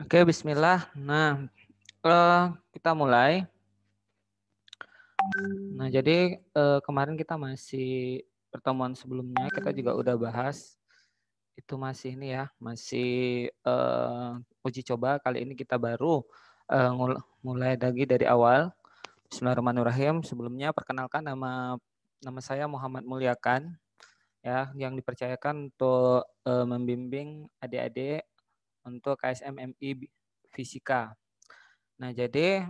Oke, bismillah. Nah, kita mulai. Nah, jadi kemarin kita masih pertemuan sebelumnya kita juga udah bahas itu masih ini ya, masih uji coba. Kali ini kita baru mulai lagi dari awal. Bismillahirrahmanirrahim. Sebelumnya perkenalkan nama saya Muhammad Mulyakan ya, yang dipercayakan untuk membimbing adik-adik untuk KSM MI Fisika. Nah, jadi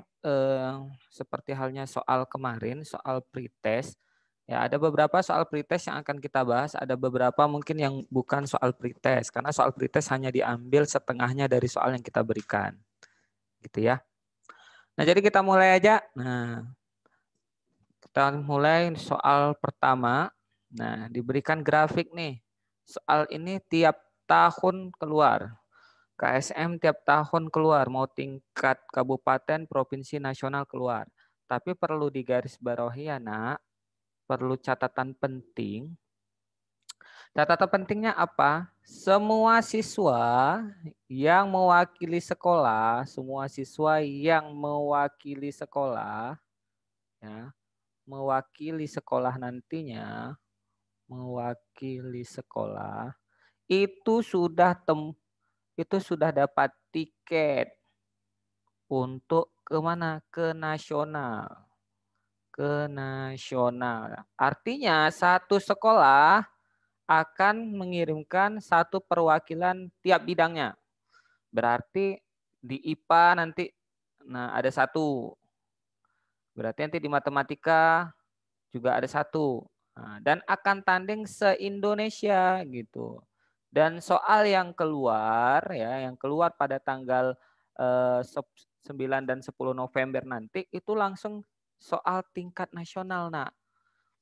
seperti halnya soal kemarin, soal pretest, ya ada beberapa soal pretest yang akan kita bahas, ada beberapa mungkin yang bukan soal pretest, karena soal pretest hanya diambil setengahnya dari soal yang kita berikan, gitu ya. Nah, jadi kita mulai aja. Nah, kita mulai soal pertama. Nah, diberikan grafik nih. Soal ini tiap tahun keluar. KSM tiap tahun keluar, mau tingkat kabupaten, provinsi, nasional keluar. Tapi perlu digarisbawahi ya nak, perlu catatan penting. Catatan pentingnya apa? Semua siswa yang mewakili sekolah, ya, mewakili sekolah itu sudah dapat tiket untuk kemana? Ke nasional. Artinya satu sekolah akan mengirimkan satu perwakilan tiap bidangnya. Berarti di IPA nanti ada satu. Berarti nanti di matematika juga ada satu. Dan akan tanding se-Indonesia gitu. Dan soal yang keluar pada tanggal 9 dan 10 November nanti itu langsung soal tingkat nasional, nak.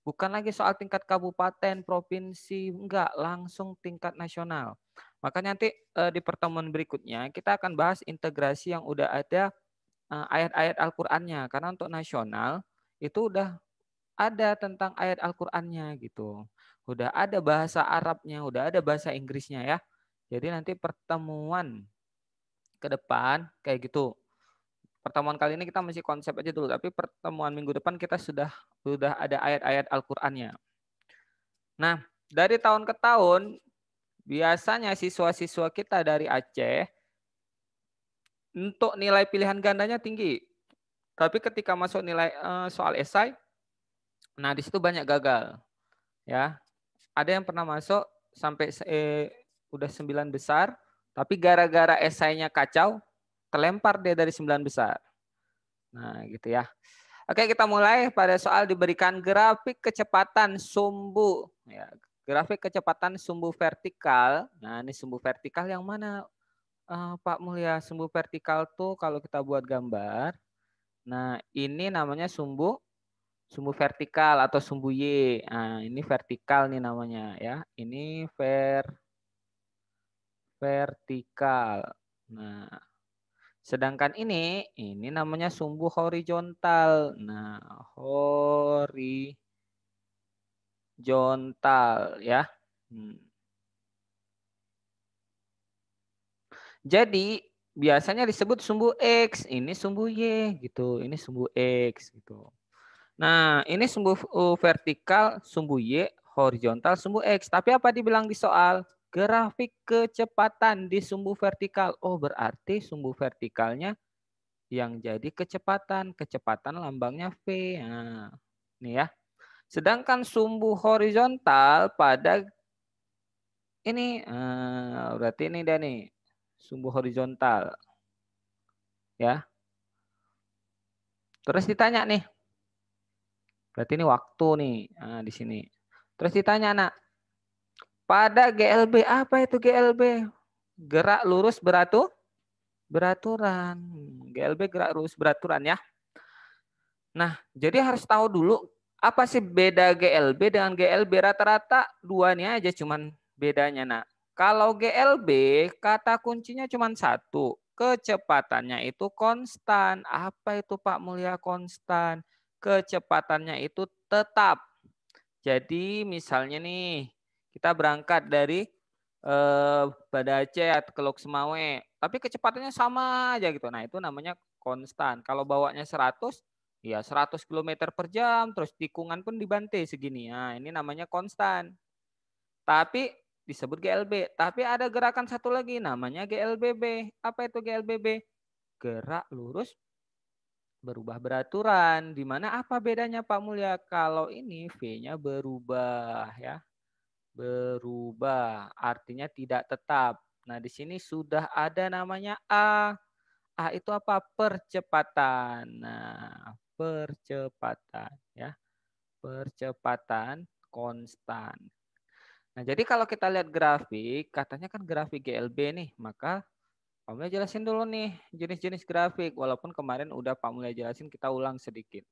Bukan lagi soal tingkat kabupaten, provinsi, enggak, langsung tingkat nasional. Makanya nanti di pertemuan berikutnya kita akan bahas integrasi yang udah ada ayat-ayat Al-Qur'annya, karena untuk nasional itu udah ada tentang ayat Al-Qur'annya gitu. Udah ada bahasa Arabnya, udah ada bahasa Inggrisnya ya. Jadi nanti pertemuan ke depan kayak gitu. Pertemuan kali ini kita masih konsep aja dulu, tapi pertemuan minggu depan kita sudah ada ayat-ayat Al-Qur'annya. Nah, dari tahun ke tahun biasanya siswa-siswa kita dari Aceh untuk nilai pilihan gandanya tinggi. Tapi ketika masuk nilai soal esai, nah di situ banyak gagal. Ya, ada yang pernah masuk sampai udah 9 besar, tapi gara-gara esainya kacau, terlempar dia dari 9 besar. Nah, gitu ya. Oke, kita mulai pada soal diberikan grafik kecepatan sumbu. Ya, grafik kecepatan sumbu vertikal. Nah, ini sumbu vertikal yang mana, Pak Mulya? Sumbu vertikal tuh kalau kita buat gambar. Nah, ini namanya sumbu vertikal atau sumbu Y. Nah, ini vertikal nih namanya ya. Ini vertikal. Nah, sedangkan ini namanya sumbu horizontal. Nah, horizontal ya. Jadi biasanya disebut sumbu X, ini sumbu Y gitu, ini sumbu X gitu. Nah, ini sumbu vertikal, sumbu Y, horizontal, sumbu X. Tapi apa dibilang di soal? Grafik kecepatan di sumbu vertikal. Oh, berarti sumbu vertikalnya yang jadi kecepatan. Kecepatan lambangnya V. Nah, ini ya. Sedangkan sumbu horizontal pada ini, berarti ini dia nih, sumbu horizontal. Ya. Terus ditanya nih, berarti ini waktu nih, di sini. Terus ditanya, nak, pada GLB, apa itu GLB? Gerak lurus beraturan. GLB gerak lurus beraturan ya. Nah, jadi harus tahu dulu apa sih beda GLB dengan GLB. Rata-rata dua nih aja cuman bedanya, nak. Kalau GLB kata kuncinya cuman satu. Kecepatannya itu konstan. Apa itu Pak Mulya konstan? Kecepatannya itu tetap. Jadi misalnya nih, kita berangkat dari Banda Aceh atau ke Lok Semawe, tapi kecepatannya sama aja gitu. Nah, itu namanya konstan. Kalau bawanya 100, ya 100 kilometer per jam, terus tikungan pun dibantai segini. Nah, ini namanya konstan. Tapi disebut GLB. Tapi ada gerakan satu lagi namanya GLBB. Apa itu GLBB? Gerak lurus berubah beraturan. Di mana apa bedanya Pak Mulya? Kalau ini V-nya berubah ya. Berubah, artinya tidak tetap. Nah, di sini sudah ada namanya A. A itu apa? Percepatan. Nah, percepatan ya. Percepatan konstan. Nah, jadi kalau kita lihat grafik, katanya kan grafik GLB nih, maka Pak Mulya jelasin dulu nih jenis-jenis grafik. Walaupun kemarin udah Pak Mulya jelasin, kita ulang sedikit.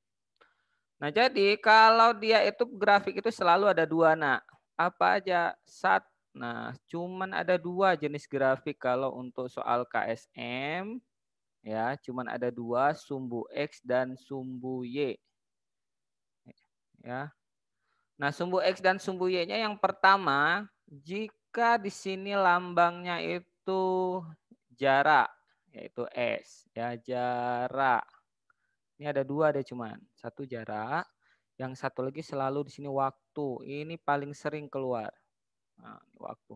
Nah, jadi kalau dia itu grafik itu selalu ada dua, nak. Apa aja? Nah, cuman ada dua jenis grafik kalau untuk soal KSM. Ya, cuman ada dua, sumbu X dan sumbu Y. Ya. Nah, sumbu X dan sumbu Y-nya yang pertama, jika di sini lambangnya itu jarak, yaitu S. Ya, jarak. Ini ada dua deh cuman. Satu jarak, yang satu lagi selalu di sini waktu. Ini paling sering keluar. Nah, ini waktu.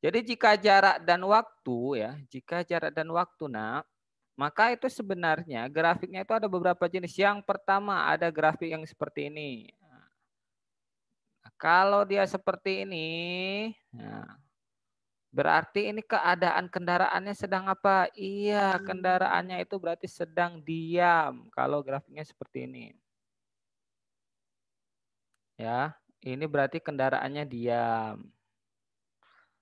Jadi jika jarak dan waktu ya, jika jarak dan waktu maka itu sebenarnya grafiknya itu ada beberapa jenis. Yang pertama ada grafik yang seperti ini. Nah, kalau dia seperti ini, nah, berarti ini keadaan kendaraannya sedang apa? Iya, kendaraannya itu berarti sedang diam. Kalau grafiknya seperti ini. Ya, ini berarti kendaraannya diam.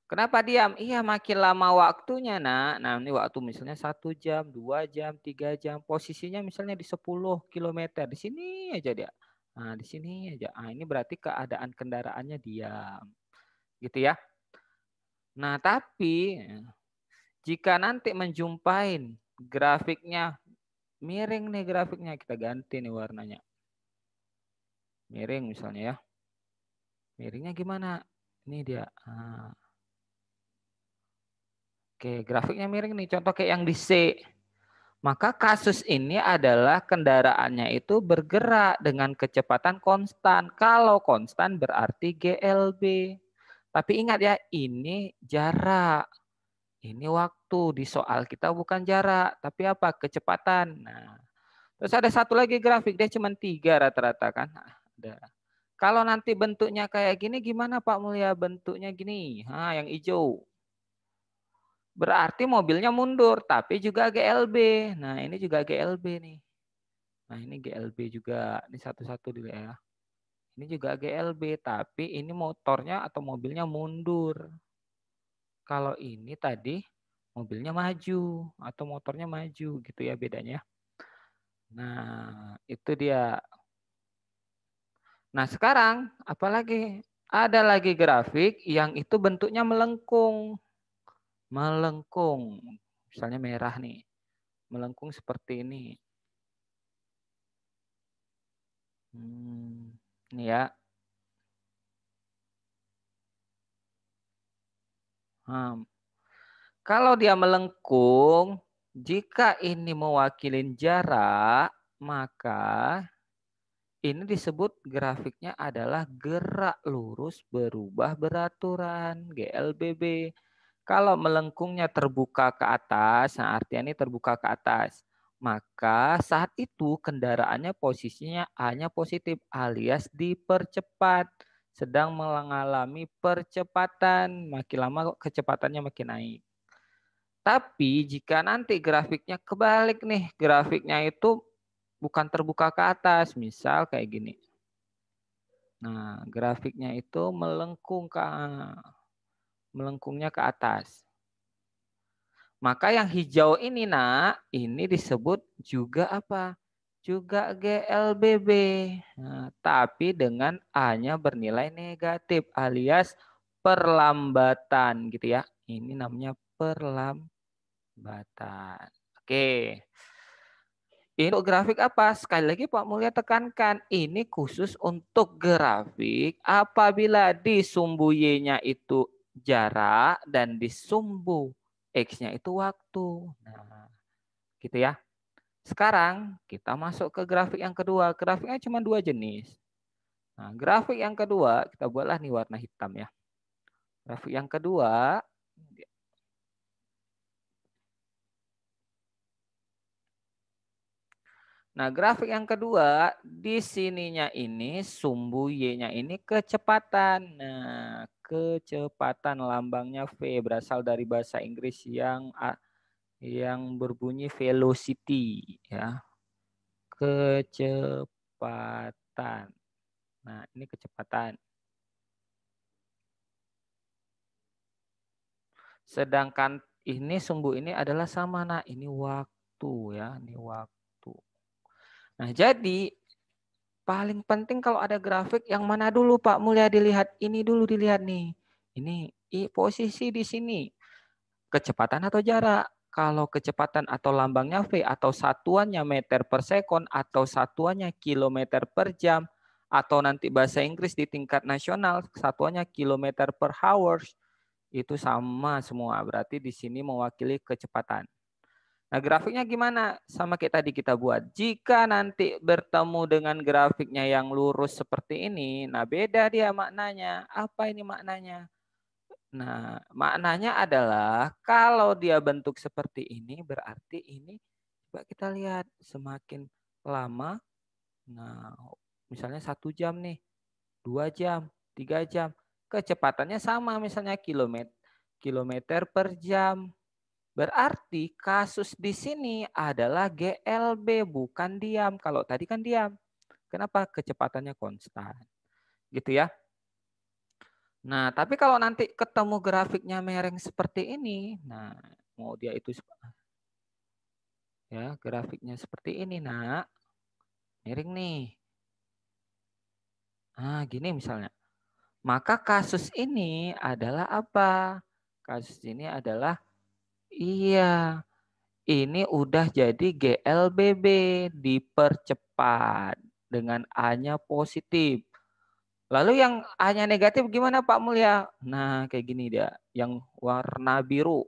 Kenapa diam? Iya, makin lama waktunya, nak. Nah, ini waktu misalnya 1 jam, 2 jam, 3 jam. Posisinya misalnya di 10 kilometer. Di sini aja dia. Nah, di sini aja. Nah, ini berarti keadaan kendaraannya diam. Gitu ya. Nah, tapi jika nanti menjumpai grafiknya miring nih grafiknya, kita ganti nih warnanya. Miring misalnya ya. Miringnya gimana? Ini dia. Nah. Oke, grafiknya miring nih. Contoh kayak yang di C. Maka kasus ini adalah kendaraannya itu bergerak dengan kecepatan konstan. Kalau konstan berarti GLB. Tapi ingat ya, ini jarak. Ini waktu. Di soal kita bukan jarak. Tapi apa? Kecepatan. Nah, terus ada satu lagi grafik. Dia cuma 3 rata-rata kan. Nah, ada. Kalau nanti bentuknya kayak gini, gimana Pak Mulya? Bentuknya gini. Nah, yang hijau. Berarti mobilnya mundur, tapi juga GLB. Nah, ini juga GLB nih. Nah, ini GLB juga. Ini satu-satu dulu ya. Ini juga GLB, tapi ini motornya atau mobilnya mundur. Kalau ini tadi mobilnya maju atau motornya maju gitu ya bedanya. Nah, itu dia. Nah, sekarang apalagi? Ada lagi grafik yang itu bentuknya melengkung. Melengkung. Misalnya merah nih. Melengkung seperti ini. Ini ya. Kalau dia melengkung, jika ini mewakili jarak, maka ini disebut grafiknya adalah gerak lurus berubah beraturan, GLBB. Kalau melengkungnya terbuka ke atas, nah artinya ini terbuka ke atas. Maka saat itu kendaraannya posisinya hanya positif alias dipercepat. Sedang mengalami percepatan. Makin lama kecepatannya makin naik. Tapi jika nanti grafiknya kebalik nih, grafiknya itu bukan terbuka ke atas, misal kayak gini. Nah, grafiknya itu melengkungnya ke atas. Maka yang hijau ini, ini disebut juga apa? Juga GLBB. Nah, tapi dengan A-nya bernilai negatif alias perlambatan gitu ya. Ini namanya perlambatan. Oke. Ini untuk grafik apa? Sekali lagi Pak Mulya tekankan, ini khusus untuk grafik apabila di sumbu Y-nya itu jarak, dan di sumbu X-nya itu waktu. Nah, gitu ya. Sekarang kita masuk ke grafik yang kedua. Grafiknya cuma 2 jenis. Nah, grafik yang kedua, kita buatlah nih warna hitam ya. Grafik yang kedua, nah, grafik yang kedua, di sininya ini sumbu Y-nya ini kecepatan. Nah, kecepatan lambangnya V berasal dari bahasa Inggris yang berbunyi velocity ya. Kecepatan. Nah, ini kecepatan. Sedangkan ini sumbu ini adalah sama. Nah, ini waktu ya, ini waktu. Nah, jadi paling penting kalau ada grafik yang mana dulu Pak Mulya dilihat? Ini dulu dilihat nih. Ini posisi di sini. Kecepatan atau jarak? Kalau kecepatan atau lambangnya V atau satuannya meter per sekon atau satuannya kilometer per jam atau nanti bahasa Inggris di tingkat nasional satuannya kilometer per hours itu sama semua. Berarti di sini mewakili kecepatan. Nah, grafiknya gimana? Sama kayak tadi kita buat. Jika nanti bertemu dengan grafiknya yang lurus seperti ini, nah beda dia maknanya. Apa ini maknanya? Nah, maknanya adalah kalau dia bentuk seperti ini, berarti ini coba kita lihat semakin lama. Nah, misalnya 1 jam nih, 2 jam, 3 jam, kecepatannya sama, misalnya kilometer per jam. Berarti kasus di sini adalah GLB, bukan diam. Kalau tadi kan diam. Kenapa? Kecepatannya konstan. Gitu ya. Nah, tapi kalau nanti ketemu grafiknya mereng seperti ini, nah, mau dia itu ya, grafiknya seperti ini, Nak. Miring nih. Nah, gini misalnya. Maka kasus ini adalah apa? Kasus ini adalah iya, ini udah jadi GLBB, dipercepat dengan A-nya positif. Lalu yang A-nya negatif gimana Pak Mulya? Nah, kayak gini dia, yang warna biru.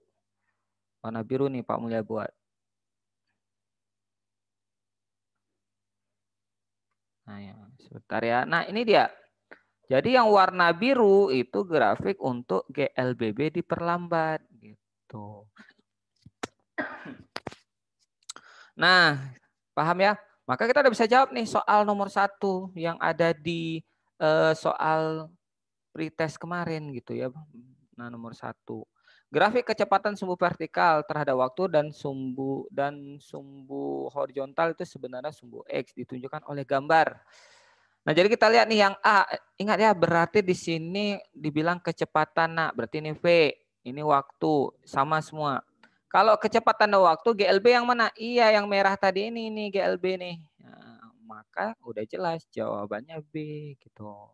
Warna biru nih Pak Mulya buat. Nah, ya, sebentar ya. Nah, ini dia. Jadi yang warna biru itu grafik untuk GLBB diperlambat gitu. Nah, paham ya? Maka kita udah bisa jawab nih soal nomor 1 yang ada di soal pretest kemarin gitu ya. Nah, nomor 1. Grafik kecepatan sumbu vertikal terhadap waktu dan sumbu horizontal itu sebenarnya sumbu X ditunjukkan oleh gambar. Nah, jadi kita lihat nih yang A. Ingat ya, berarti di sini dibilang kecepatan, nak. Berarti ini V, ini waktu, sama semua. Kalau kecepatan dan waktu, GLB yang mana? Iya, yang merah tadi ini GLB nih. Nah, maka udah jelas jawabannya B gitu.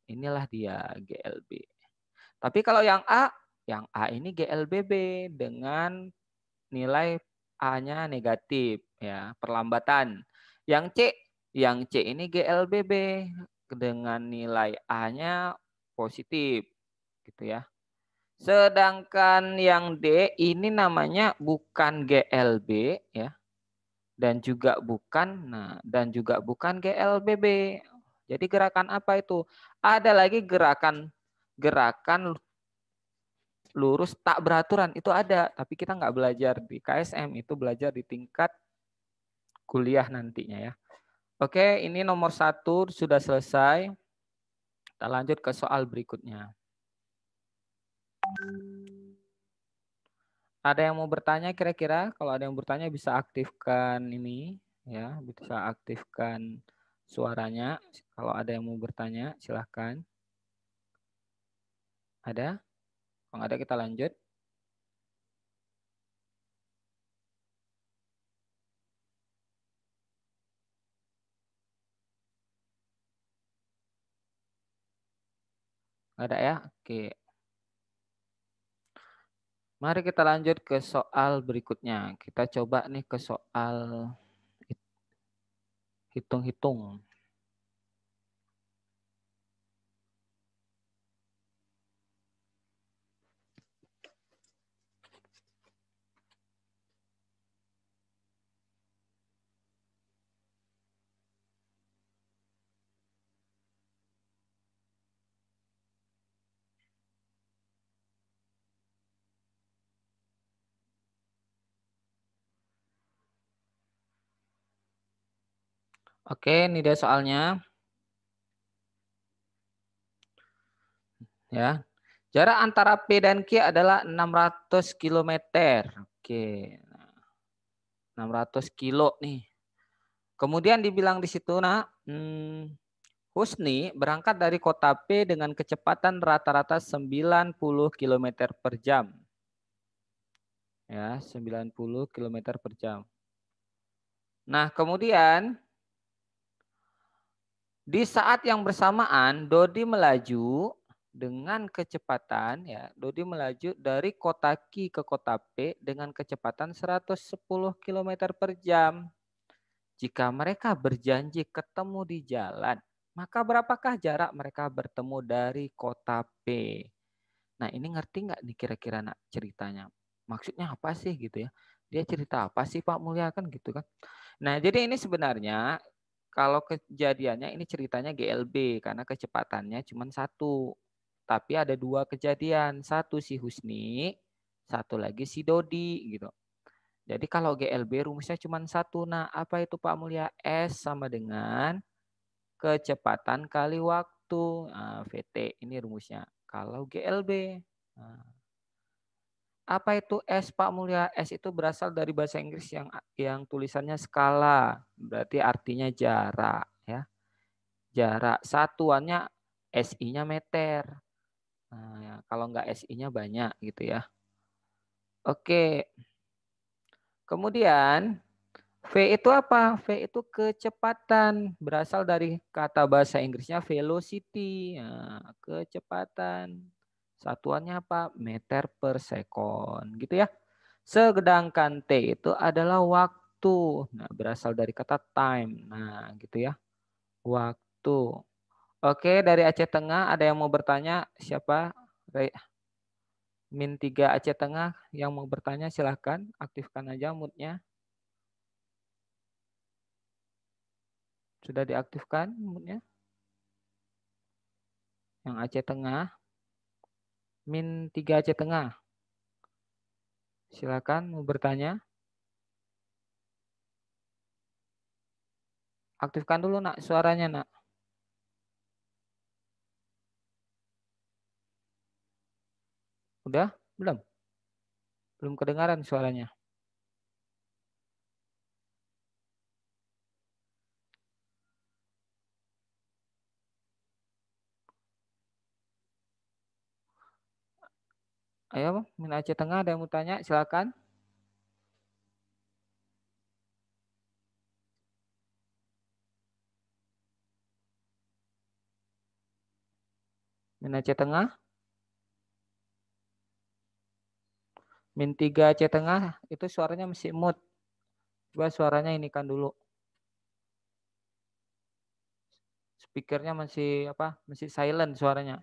Inilah dia GLB. Tapi kalau yang A ini GLBB dengan nilai A-nya negatif ya, perlambatan. Yang C ini GLBB dengan nilai A-nya positif gitu ya. Sedangkan yang D ini namanya bukan GLB ya, dan juga bukan GLBB. Jadi gerakan apa itu? Ada lagi gerakan lurus tak beraturan, itu ada, tapi kita nggak belajar di KSM, itu belajar di tingkat kuliah nantinya ya. Oke, ini nomor 1 sudah selesai. Kita lanjut ke soal berikutnya. Ada yang mau bertanya kira-kira? Kalau ada yang bertanya bisa aktifkan ini ya, bisa aktifkan suaranya. Kalau ada yang mau bertanya silahkan. Ada? Kalau ada kita lanjut. Ada ya? Oke. Mari kita lanjut ke soal berikutnya. Kita coba nih ke soal hitung-hitung. Oke, ini dia soalnya. Ya. Jarak antara P dan Q adalah 600 kilometer. Oke. 600 kilo nih. Kemudian dibilang di situ, nah, Husni berangkat dari kota P dengan kecepatan rata-rata 90 kilometer per jam. Ya, 90 kilometer per jam. Nah, kemudian di saat yang bersamaan Dodi melaju dengan kecepatan, ya, Dodi melaju dari kota Q ke kota P dengan kecepatan 110 kilometer per jam. Jika mereka berjanji ketemu di jalan, maka berapakah jarak mereka bertemu dari kota P? Nah, ini ngerti nggak nih kira-kira nak ceritanya? Maksudnya apa sih gitu ya? Dia cerita apa sih Pak Mulya kan gitu kan? Nah, jadi ini sebenarnya kalau kejadiannya ini ceritanya GLB karena kecepatannya cuma satu. Tapi ada dua kejadian. Satu si Husni, satu lagi si Dodi gitu. Jadi kalau GLB rumusnya cuma satu. Nah, apa itu Pak Mulya? S sama dengan kecepatan kali waktu. Nah, VT ini rumusnya. Kalau GLB. Nah, apa itu S Pak Mulya? S itu berasal dari bahasa Inggris yang tulisannya skala. Berarti artinya jarak ya. Jarak satuannya SI-nya meter. Nah, ya, kalau nggak SI-nya banyak gitu ya. Oke. Kemudian V itu apa? V itu kecepatan. Berasal dari kata bahasa Inggrisnya velocity. Nah, kecepatan. Satuannya apa? Meter per sekon. Gitu ya. Sedangkan T itu adalah waktu. Nah, berasal dari kata time. Nah, gitu ya. Waktu. Oke, dari Aceh Tengah ada yang mau bertanya? Siapa? Min 3 Aceh Tengah yang mau bertanya silahkan. Aktifkan aja moodnya. Sudah diaktifkan moodnya? Yang Aceh Tengah. Min 3 Aceh Tengah. Silakan mau bertanya. Aktifkan dulu nak suaranya nak. Udah? Belum? Belum kedengaran suaranya. Ayo, Min Aceh Tengah ada yang mau tanya, silakan. Min Aceh Tengah. Min 3 Aceh Tengah itu suaranya masih mute. Coba suaranya ini kan dulu. Speakernya masih apa? Masih silent suaranya.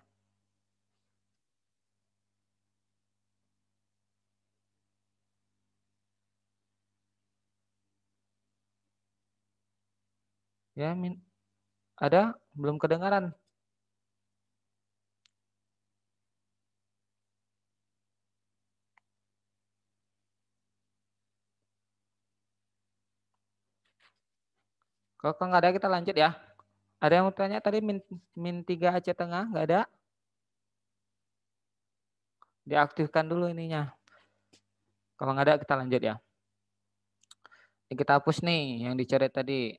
Ya, Min. Ada? Belum kedengaran. Kalau nggak ada kita lanjut ya. Ada yang mau tanya tadi min 3 Aceh Tengah? Nggak ada? Diaktifkan dulu ininya. Kalau nggak ada kita lanjut ya. Ini kita hapus nih yang dicoret tadi.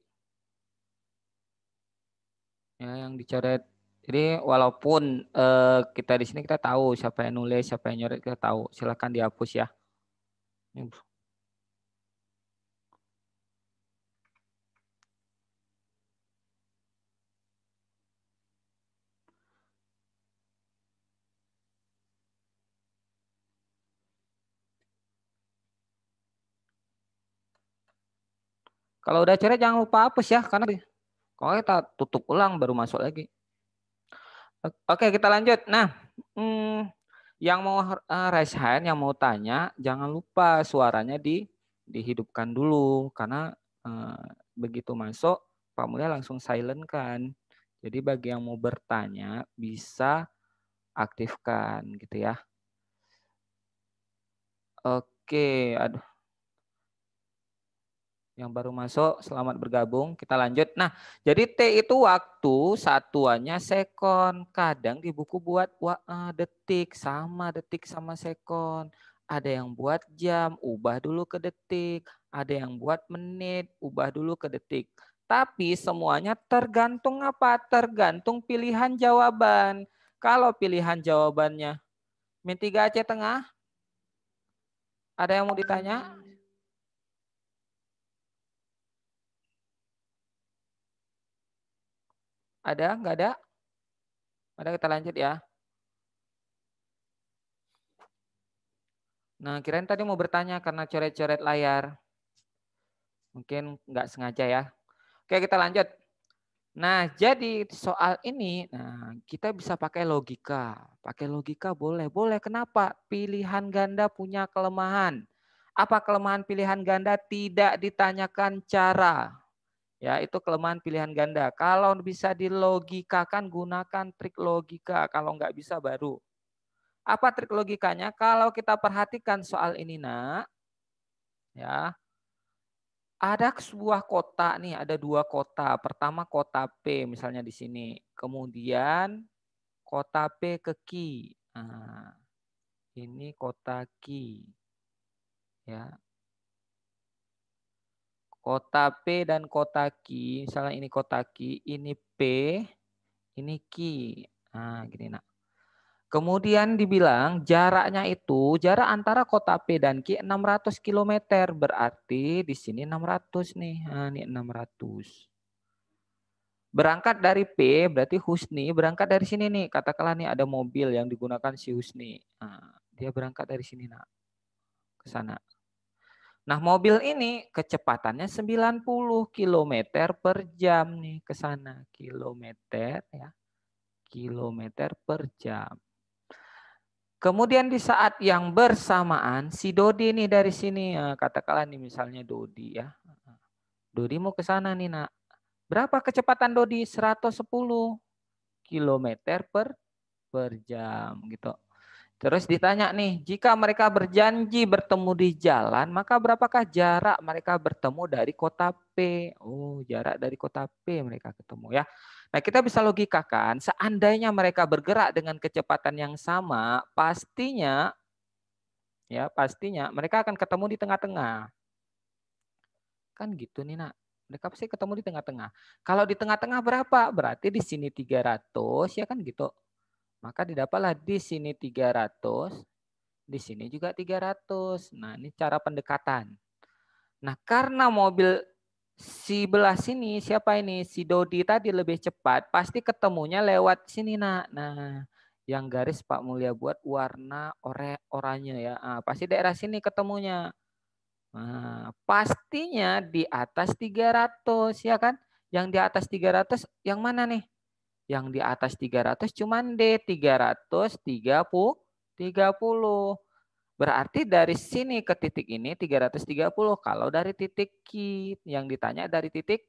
Ya, yang dicoret. Jadi walaupun kita di sini kita tahu siapa yang nulis, siapa yang nyoret kita tahu. Silakan dihapus ya. Kalau udah coret jangan lupa hapus ya, karena kalau kita tutup ulang baru masuk lagi. Oke, kita lanjut. Nah, yang mau raise hand, yang mau tanya, jangan lupa suaranya dihidupkan dulu karena begitu masuk Pak Mulya langsung silent kan. Jadi bagi yang mau bertanya bisa aktifkan gitu ya. Oke, aduh. Yang baru masuk, selamat bergabung. Kita lanjut. Nah, jadi T itu waktu, satuannya sekon. Kadang di buku buat detik, sama sekon. Ada yang buat jam, ubah dulu ke detik. Ada yang buat menit, ubah dulu ke detik. Tapi semuanya tergantung apa? Tergantung pilihan jawaban. Kalau pilihan jawabannya min 3 Aceh Tengah, ada yang mau ditanya? Ada? Nggak ada? Ada, kita lanjut ya. Nah, kirain tadi mau bertanya karena coret-coret layar. Mungkin nggak sengaja ya. Oke, kita lanjut. Nah, jadi soal ini, kita bisa pakai logika. Pakai logika boleh. Boleh, kenapa? Pilihan ganda punya kelemahan. Apa kelemahan pilihan ganda? Tidak ditanyakan cara. Ya, itu kelemahan pilihan ganda. Kalau bisa dilogikakan, gunakan trik logika. Kalau nggak bisa, baru. Apa trik logikanya? Kalau kita perhatikan soal ini, nak, ya, ada sebuah kota nih, ada 2 kota. Pertama kota P misalnya di sini. Kemudian kota P ke Q. Nah, ini kota Q. Ya. Kota P dan kota Q, misalnya ini kota Q, ini P, ini Q. Nah, gini nak. Kemudian dibilang jaraknya itu, jarak antara kota P dan Q 600 km. Berarti di sini 600 nih. Nah, ini 600. Berangkat dari P, berarti Husni berangkat dari sini nih. Katakanlah nih ada mobil yang digunakan si Husni. Nah, dia berangkat dari sini nak, ke sana. Nah, mobil ini kecepatannya 90 km per jam nih ke sana. Kilometer ya. Kilometer per jam. Kemudian di saat yang bersamaan si Dodi nih dari sini, katakanlah nih misalnya Dodi ya. Dodi mau ke sana nih nak. Berapa kecepatan Dodi? 110 kilometer per jam gitu. Terus ditanya nih, jika mereka berjanji bertemu di jalan, maka berapakah jarak mereka bertemu dari kota P? Oh, jarak dari kota P mereka ketemu ya. Nah, kita bisa logikakan, seandainya mereka bergerak dengan kecepatan yang sama, pastinya mereka akan ketemu di tengah-tengah. Kan gitu nih, nak. Mereka pasti ketemu di tengah-tengah. Kalau di tengah-tengah berapa? Berarti di sini 300, ya kan gitu. Maka didapatlah di sini 300, di sini juga 300. Nah, ini cara pendekatan. Nah, karena mobil si belah sini, siapa ini? Si Dodi tadi lebih cepat, pasti ketemunya lewat sini, nak. Nah, yang garis Pak Mulia buat warna oranye ya. Nah, pasti daerah sini ketemunya. Nah, pastinya di atas 300 ya kan? Yang di atas 300 yang mana nih? Yang di atas 300 cuman D 330. Berarti dari sini ke titik ini 330. Kalau dari titik Q yang ditanya dari titik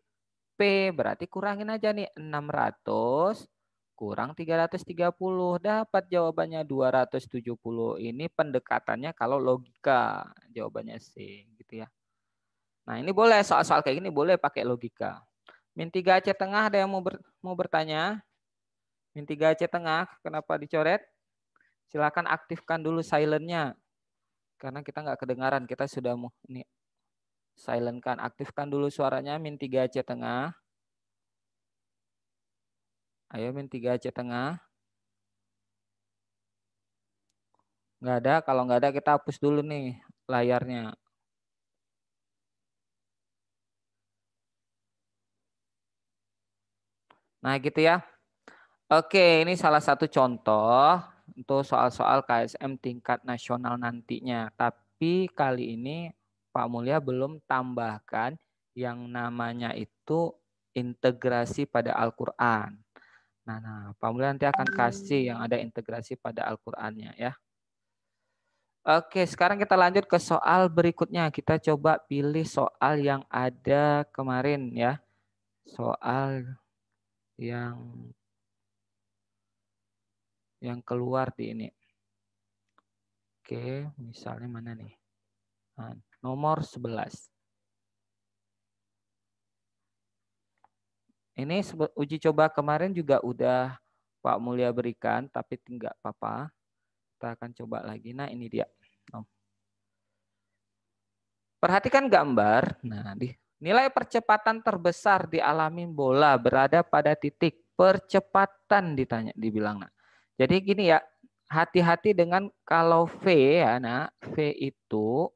P berarti kurangin aja nih 600 kurang 330. Dapat jawabannya 270. Ini pendekatannya kalau logika. Jawabannya C gitu ya. Nah, ini boleh soal-soal kayak gini boleh pakai logika. Min 3 Aceh Tengah ada yang mau bertanya? Min 3 Aceh Tengah kenapa dicoret? Silakan aktifkan dulu silent-nya. Karena kita nggak kedengaran, kita sudah mau ini silent kan. Aktifkan dulu suaranya Min 3 Aceh Tengah. Ayo Min 3 Aceh Tengah. Nggak ada, kalau nggak ada kita hapus dulu nih layarnya. Nah gitu ya. Oke, ini salah satu contoh untuk soal-soal KSM tingkat nasional nantinya. Tapi kali ini Pak Mulya belum tambahkan yang namanya itu integrasi pada Al-Quran. Nah, Pak Mulya nanti akan kasih yang ada integrasi pada Al-Qur'annya ya. Oke, sekarang kita lanjut ke soal berikutnya. Kita coba pilih soal yang ada kemarin ya. Soal yang keluar di ini. Oke, misalnya mana nih? Nah, nomor 11. Ini uji coba kemarin juga udah Pak Mulya berikan, tapi tidak apa-apa. Kita akan coba lagi. Nah, ini dia. Perhatikan gambar. Nah, nilai percepatan terbesar dialami bola berada pada titik percepatan dibilang. Nah, jadi gini ya, hati-hati dengan kalau V ya, nah V itu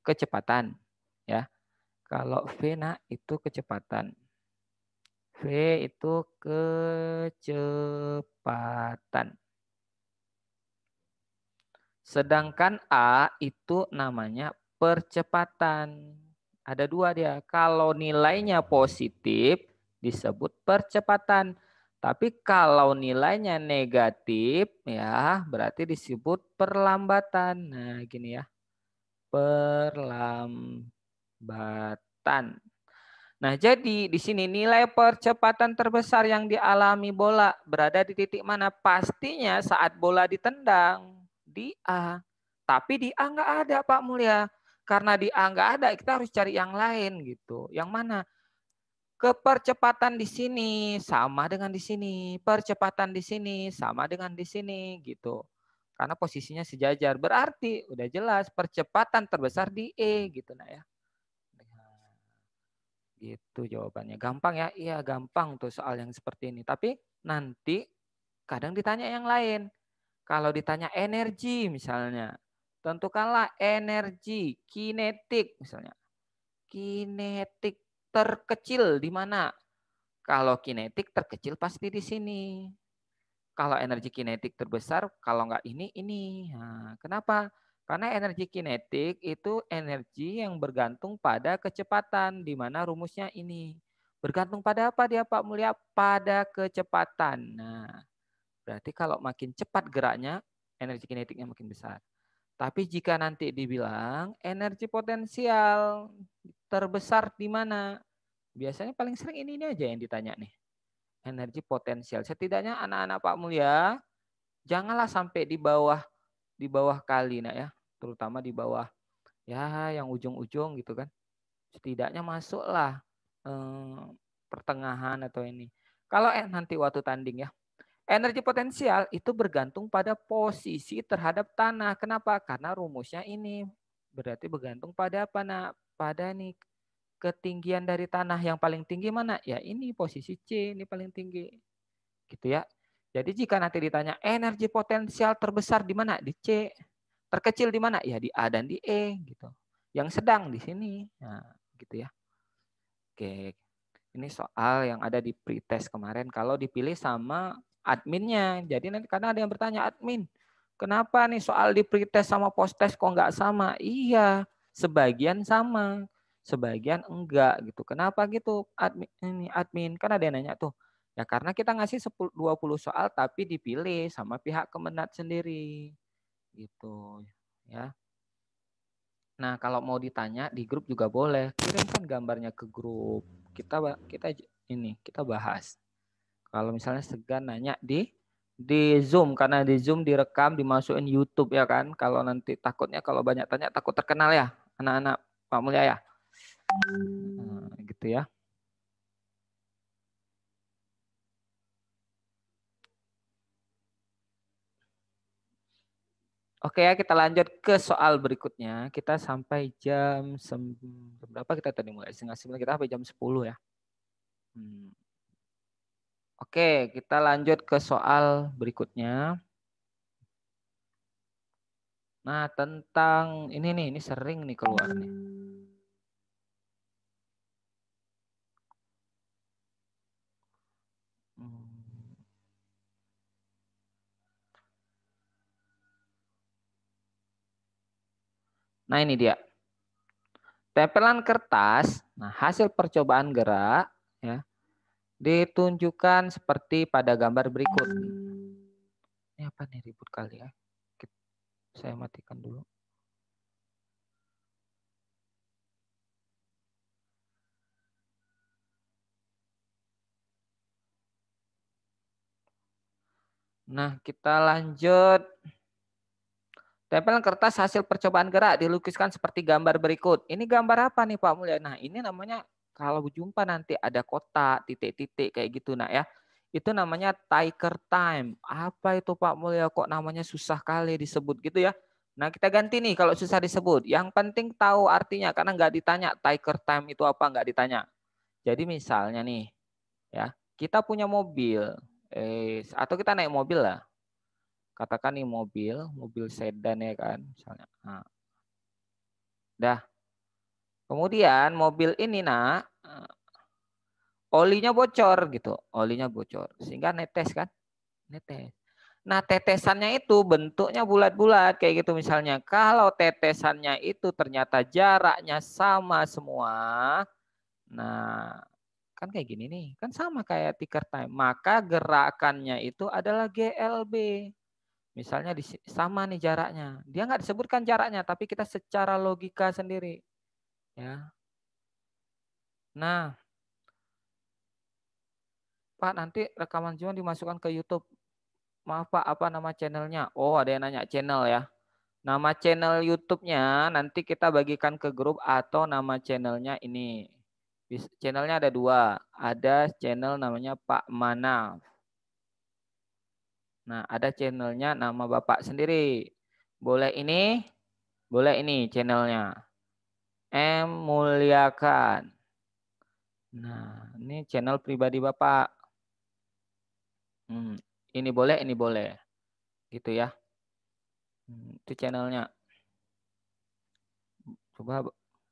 kecepatan ya. Kalau V nah itu kecepatan. V itu kecepatan. Sedangkan A itu namanya percepatan. Ada dua dia. Kalau nilainya positif disebut percepatan. Tapi kalau nilainya negatif ya berarti disebut perlambatan. Nah, gini ya. Perlambatan. Nah, jadi di sini nilai percepatan terbesar yang dialami bola berada di titik mana? Pastinya saat bola ditendang di A. Tapi di A nggak ada, Pak Mulya. Karena di A nggak ada, kita harus cari yang lain gitu. Yang mana? Kepercepatan di sini sama dengan di sini, percepatan di sini sama dengan di sini gitu. Karena posisinya sejajar, berarti udah jelas percepatan terbesar di E gitu nah ya. Gitu jawabannya. Gampang ya? Iya gampang tuh soal yang seperti ini. Tapi nanti kadang ditanya yang lain. Kalau ditanya energi misalnya, tentukanlah energi kinetik misalnya. Kinetik terkecil di mana? Kalau kinetik terkecil pasti di sini. Kalau energi kinetik terbesar, kalau nggak ini. Nah, kenapa? Karena energi kinetik itu energi yang bergantung pada kecepatan, di mana rumusnya ini. Bergantung pada apa dia Pak Mulya? Pada kecepatan. Nah, berarti kalau makin cepat geraknya, energi kinetiknya makin besar. Tapi jika nanti dibilang energi potensial terbesar di mana? Biasanya paling sering ini aja yang ditanya nih. Energi potensial. Setidaknya anak-anak Pak Mulya janganlah sampai di bawah kali nak ya, terutama di bawah ya yang ujung-ujung gitu kan. Setidaknya masuklah pertengahan atau ini. Kalau nanti waktu tanding ya, energi potensial itu bergantung pada posisi terhadap tanah. Kenapa? Karena rumusnya ini berarti bergantung pada apa nak? Pada nih ketinggian dari tanah yang paling tinggi mana? Ya ini posisi C ini paling tinggi. Gitu ya. Jadi jika nanti ditanya energi potensial terbesar di mana? Di C. Terkecil di mana? Ya di A dan di E gitu. Yang sedang di sini. Nah, gitu ya. Oke. Ini soal yang ada di pretest kemarin kalau dipilih sama adminnya. Jadi nanti karena ada yang bertanya, admin, kenapa nih soal di pretest sama posttest kok nggak sama? Iya, sebagian sama, sebagian enggak gitu. Kenapa gitu? Admin kan ada yang nanya tuh. Ya karena kita ngasih 20 soal tapi dipilih sama pihak Kemenat sendiri. Gitu ya. Nah, kalau mau ditanya di grup juga boleh. Kirimkan gambarnya ke grup. Kita bahas. Kalau misalnya segan nanya di Zoom karena di Zoom direkam dimasukin YouTube ya kan. Kalau nanti takutnya kalau banyak tanya takut terkenal ya anak-anak Pak Mulya ya. Nah, gitu ya. Oke ya, kita lanjut ke soal berikutnya. Kita sampai jam berapa kita tadi mulai? Setengah 9 kita sampai jam 10 ya. Oke, kita lanjut ke soal berikutnya. Nah, tentang ini sering nih keluar nih. Nah, ini dia. Tempelan kertas, nah hasil percobaan gerak ya, ditunjukkan seperti pada gambar berikut. Ini apa nih ribut kali ya? Saya matikan dulu. Nah, kita lanjut. Tempelan kertas hasil percobaan gerak dilukiskan seperti gambar berikut. Ini gambar apa nih Pak Mulya? Nah, ini namanya Kalau berjumpa nanti ada kotak, titik-titik kayak gitu nak ya. Itu namanya tiger time. Apa itu Pak Mulya, kok namanya susah kali disebut gitu ya. Nah kita ganti nih kalau susah disebut. Yang penting tahu artinya karena nggak ditanya tiger time itu apa, nggak ditanya. Jadi misalnya nih ya, kita punya mobil, atau kita naik mobil lah. Katakan nih mobil sedan ya kan, misalnya. Nah, dah. Kemudian mobil ini nak, olinya bocor gitu, olinya bocor, sehingga netes kan, netes. Nah tetesannya itu bentuknya bulat-bulat kayak gitu misalnya. Kalau tetesannya itu ternyata jaraknya sama semua, nah kan kayak gini nih, kan sama kayak ticker time. Maka gerakannya itu adalah GLB. Misalnya sama nih jaraknya. Dia nggak disebutkan jaraknya, tapi kita secara logika sendiri. Ya. Nah, Pak nanti rekaman Juan dimasukkan ke YouTube. Maaf Pak, apa nama channelnya? Oh ada yang nanya channel ya. Nama channel YouTube-nya nanti kita bagikan ke grup atau nama channelnya ini. Channelnya ada dua. Ada channel namanya Pak Manaf. Nah, ada channelnya nama Bapak sendiri. Boleh ini channelnya. M Muliakan. Nah, ini channel pribadi Bapak. Ini boleh. Gitu ya. Itu channelnya. Coba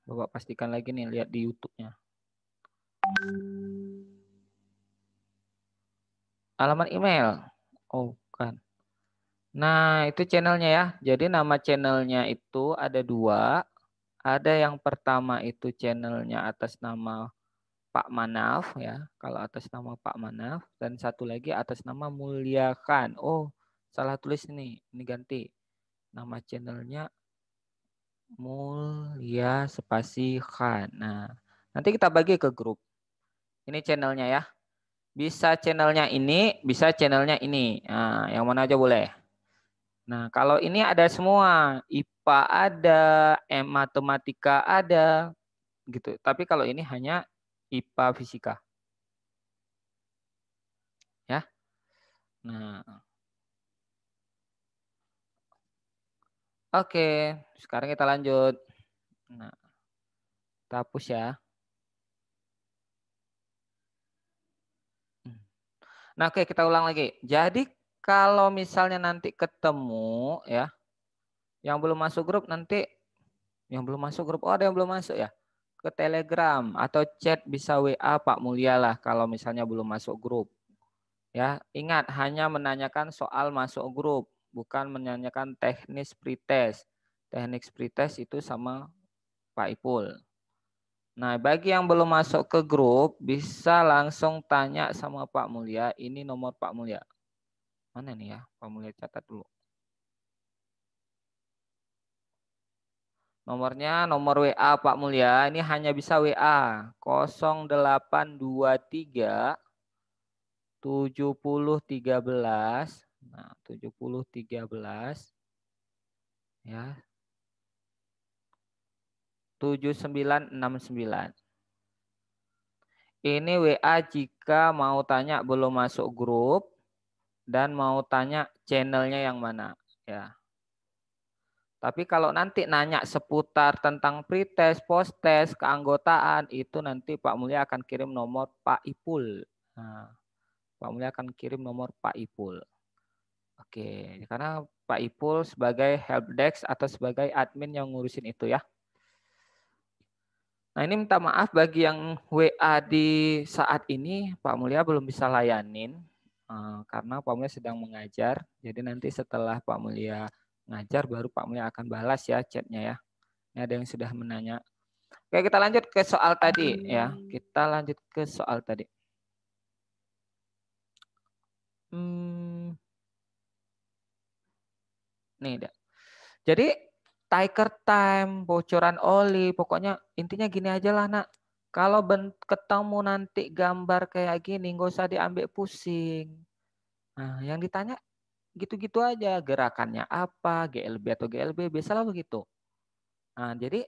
Bapak pastikan lagi nih, lihat di YouTube-nya. Alamat email. Oh, kan. Nah, itu channelnya ya. Jadi nama channelnya itu ada dua. Ada yang pertama itu channelnya atas nama Pak Manaf ya. Kalau atas nama Pak Manaf. Dan satu lagi atas nama Muliakan. Oh, salah tulis ini. Ini ganti. Nama channelnya Mulia Spasi Khan. Nah, nanti kita bagi ke grup. Ini channelnya ya. Bisa channelnya ini, bisa channelnya ini. Nah, yang mana aja boleh. Nah, kalau ini ada semua. IPA ada, matematika ada, gitu. Tapi kalau ini hanya IPA fisika. Ya. Nah, oke. Sekarang kita lanjut. Nah, kita hapus ya. Nah, oke, kita ulang lagi. Jadi kalau misalnya nanti ketemu ya, yang belum masuk grup nanti, yang belum masuk grup, oh ada yang belum masuk ya, ke Telegram atau chat bisa WA Pak Mulia lah kalau misalnya belum masuk grup. Ya, ingat hanya menanyakan soal masuk grup, bukan menanyakan teknis pretest. Teknik pretest itu sama Pak Ipul. Nah, bagi yang belum masuk ke grup, bisa langsung tanya sama Pak Mulia. Ini nomor Pak Mulia. Mana nih ya? Pak Mulia catat dulu. Nomornya nomor WA Pak Mulia. Ini hanya bisa WA. 0823 7013. Nah, 7013 ya. 7969. Ini WA jika mau tanya belum masuk grup dan mau tanya channelnya yang mana ya. Tapi kalau nanti nanya seputar tentang pretest, posttest, keanggotaan itu nanti Pak Mulia akan kirim nomor Pak Ipul. Nah, Pak Mulia akan kirim nomor Pak Ipul. Oke, karena Pak Ipul sebagai helpdesk atau sebagai admin yang ngurusin itu ya. Nah ini minta maaf bagi yang WA di saat ini Pak Mulia belum bisa layanin karena Pak Mulia sedang mengajar. Jadi nanti setelah Pak Mulia ngajar baru Pak Mulia akan balas ya chatnya ya. Ini ada yang sudah menanya. Oke kita lanjut ke soal tadi ya. Kita lanjut ke soal tadi. Nih dah. Jadi tiger time, bocoran oli, pokoknya intinya gini aja lah nak. Kalau ketemu nanti gambar kayak gini, nggak usah diambil pusing. Nah, yang ditanya gitu-gitu aja, gerakannya apa, GLB atau GLB, biasalah begitu. Nah, jadi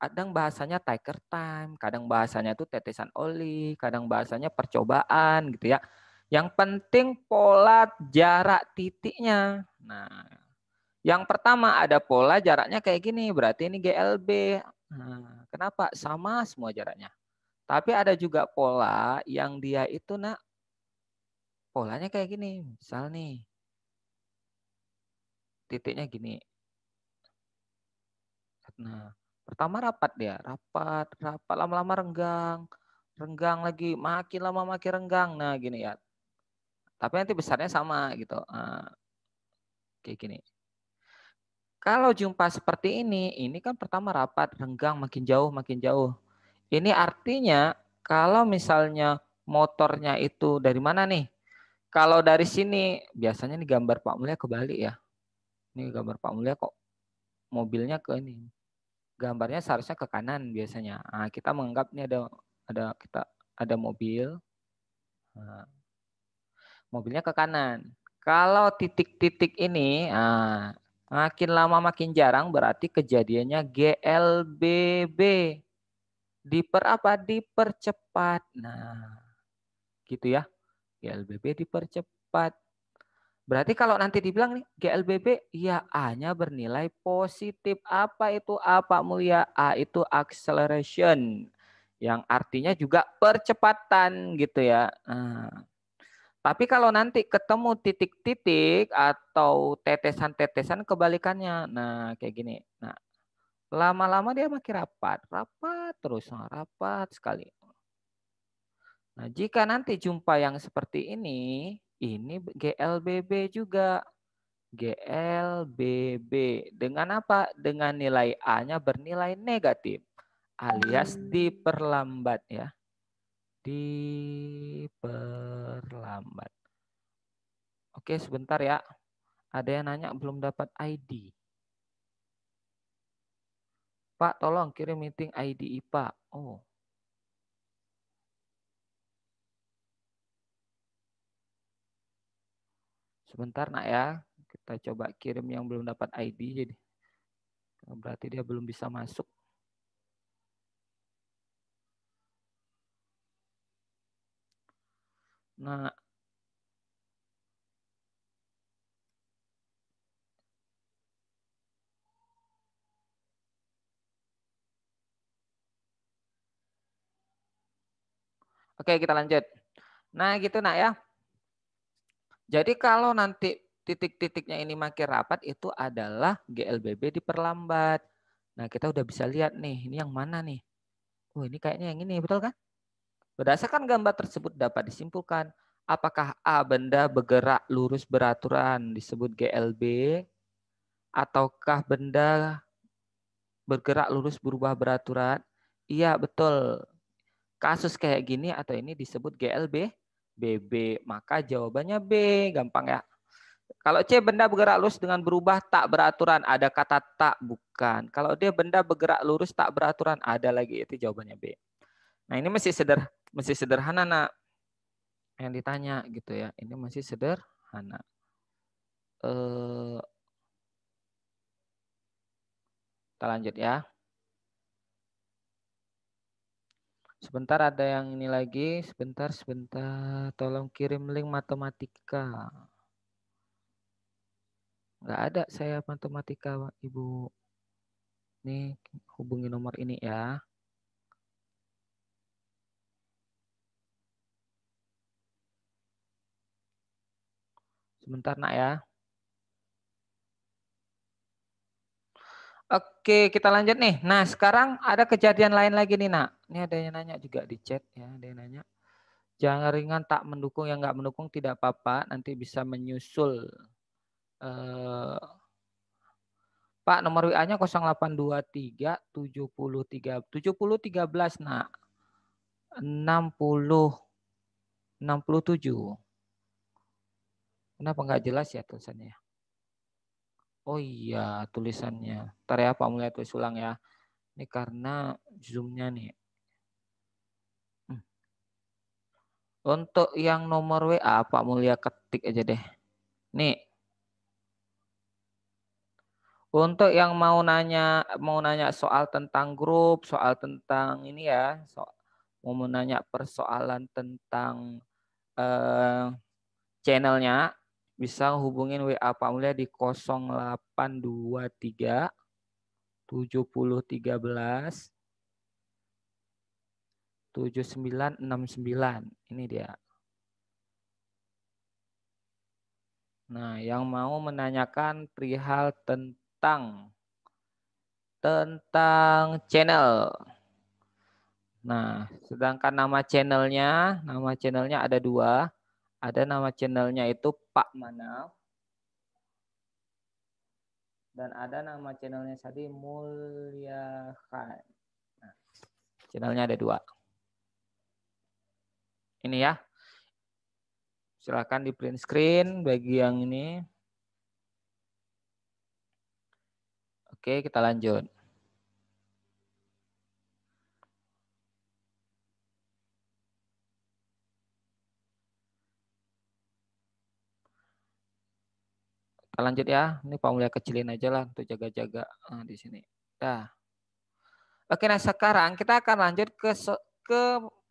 Kadang bahasanya tiger time, kadang bahasanya tuh tetesan oli, kadang bahasanya percobaan gitu ya. Yang penting pola jarak titiknya. Nah, yang pertama ada pola jaraknya kayak gini, berarti ini GLB. Nah, kenapa? Sama semua jaraknya. Tapi ada juga pola yang dia itu polanya kayak gini. Misal nih, titiknya gini. Nah, pertama rapat dia, rapat, lama-lama renggang, renggang lagi, makin lama makin renggang. Nah, gini ya. Tapi nanti besarnya sama gitu. Nah, kayak gini. Kalau jumpa seperti ini kan pertama rapat, renggang, makin jauh, makin jauh. Ini artinya kalau misalnya motornya itu dari mana nih? Kalau dari sini, biasanya nih gambar Pak Mulya kebalik ya. Ini gambar Pak Mulya kok mobilnya ke ini. Gambarnya seharusnya ke kanan biasanya. Nah, kita menganggap ini ada mobil. Nah, mobilnya ke kanan. Kalau titik-titik ini, makin lama makin jarang berarti kejadiannya GLBB. Dipercepat. Nah, gitu ya. GLBB dipercepat. Berarti kalau nanti dibilang nih GLBB, ya A-nya bernilai positif. Apa itu A, Pak Mulya? A itu acceleration. Yang artinya juga percepatan gitu ya. Nah, tapi kalau nanti ketemu titik-titik atau tetesan-tetesan kebalikannya. Nah, kayak gini. Nah, lama-lama dia makin rapat. Rapat terus. Nah, rapat sekali. Nah, jika nanti jumpa yang seperti ini GLBB juga. GLBB. Dengan apa? Dengan nilai A-nya bernilai negatif. Alias diperlambat ya. Diperlambat. Oke, sebentar ya. Ada yang nanya belum dapat ID. Pak, tolong kirim meeting ID IPA. Oh. Sebentar nak ya. Kita coba kirim yang belum dapat ID. Jadi berarti dia belum bisa masuk. Nah, oke kita lanjut. Nah gitu nak ya. Jadi kalau nanti titik-titiknya ini makin rapat itu adalah GLBB diperlambat. Nah kita udah bisa lihat nih, ini yang mana nih? Oh ini kayaknya yang ini, betul kan? Berdasarkan gambar tersebut dapat disimpulkan apakah A benda bergerak lurus beraturan disebut GLB ataukah benda bergerak lurus berubah beraturan? Iya betul. Kasus kayak gini atau ini disebut GLB BB. Maka jawabannya B, gampang ya. Kalau C benda bergerak lurus dengan berubah tak beraturan, ada kata tak bukan. Kalau D benda bergerak lurus tak beraturan, ada lagi, itu jawabannya B. Nah ini masih sederhana nak yang ditanya gitu ya. Ini masih sederhana. Kita lanjut ya. Sebentar ada yang ini lagi. Sebentar. Tolong kirim link matematika. Nggak ada saya matematika, Ibu. Nih hubungi nomor ini ya. Sebentar nak ya. Oke, kita lanjut nih. Nah, sekarang ada kejadian lain lagi nih, nak. Ini ada yang nanya juga di chat ya, ada yang nanya. Jangan ringan tak mendukung, yang nggak mendukung tidak apa-apa, nanti bisa menyusul. Pak, nomor WA-nya 0823 7013 nak. 67. Kenapa nggak jelas ya tulisannya? Oh iya, tulisannya. Ntar ya Pak Mulya tulis ulang ya. Ini karena zoom-nya nih. Untuk yang nomor WA Pak Mulya ketik aja deh. Nih. Untuk yang mau nanya soal tentang grup, soal tentang ini ya, mau nanya persoalan tentang channelnya, bisa hubungin WA Pak Mulya di 0823 7013 7969. Ini dia. Nah, yang mau menanyakan perihal tentang channel. Nah, sedangkan nama channelnya ada 2. Ada nama channelnya itu Pak Manaf. Dan ada nama channelnya tadi Mulya Khan. Nah, channelnya ada 2. Ini ya. Silakan di print screen bagi yang ini. Oke, kita lanjut. Kita lanjut ya. Ini Pak Mulya kecilin aja lah untuk jaga-jaga di sini. Dah. Oke, nah sekarang kita akan lanjut ke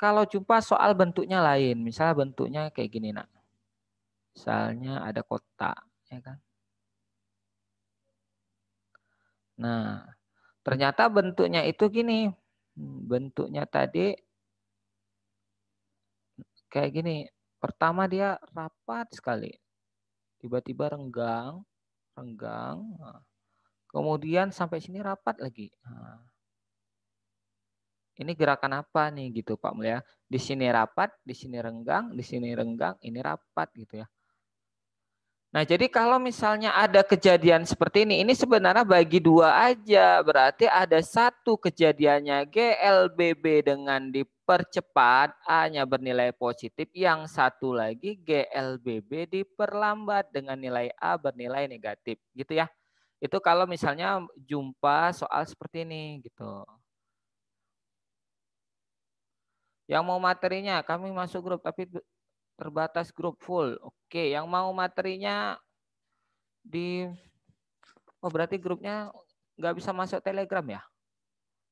kalau jumpa soal bentuknya lain. Misalnya bentuknya kayak gini, nak. Misalnya ada kotak, ya kan? Nah, ternyata bentuknya itu gini. Bentuknya tadi kayak gini. Pertama dia rapat sekali. Tiba-tiba renggang. Nah, kemudian sampai sini rapat lagi. Nah, ini gerakan apa nih gitu Pak Mulya? Di sini rapat, di sini renggang, di sini renggang, ini rapat gitu ya. Nah, jadi kalau misalnya ada kejadian seperti ini sebenarnya bagi 2 aja. Berarti ada satu kejadiannya GLBB dengan dipercepat, A-nya bernilai positif. Yang satu lagi GLBB diperlambat dengan nilai A bernilai negatif. Gitu ya. Itu kalau misalnya jumpa soal seperti ini gitu. Yang mau materinya, kami masuk grup tapi terbatas grup full. Oke, yang mau materinya berarti grupnya nggak bisa masuk Telegram ya?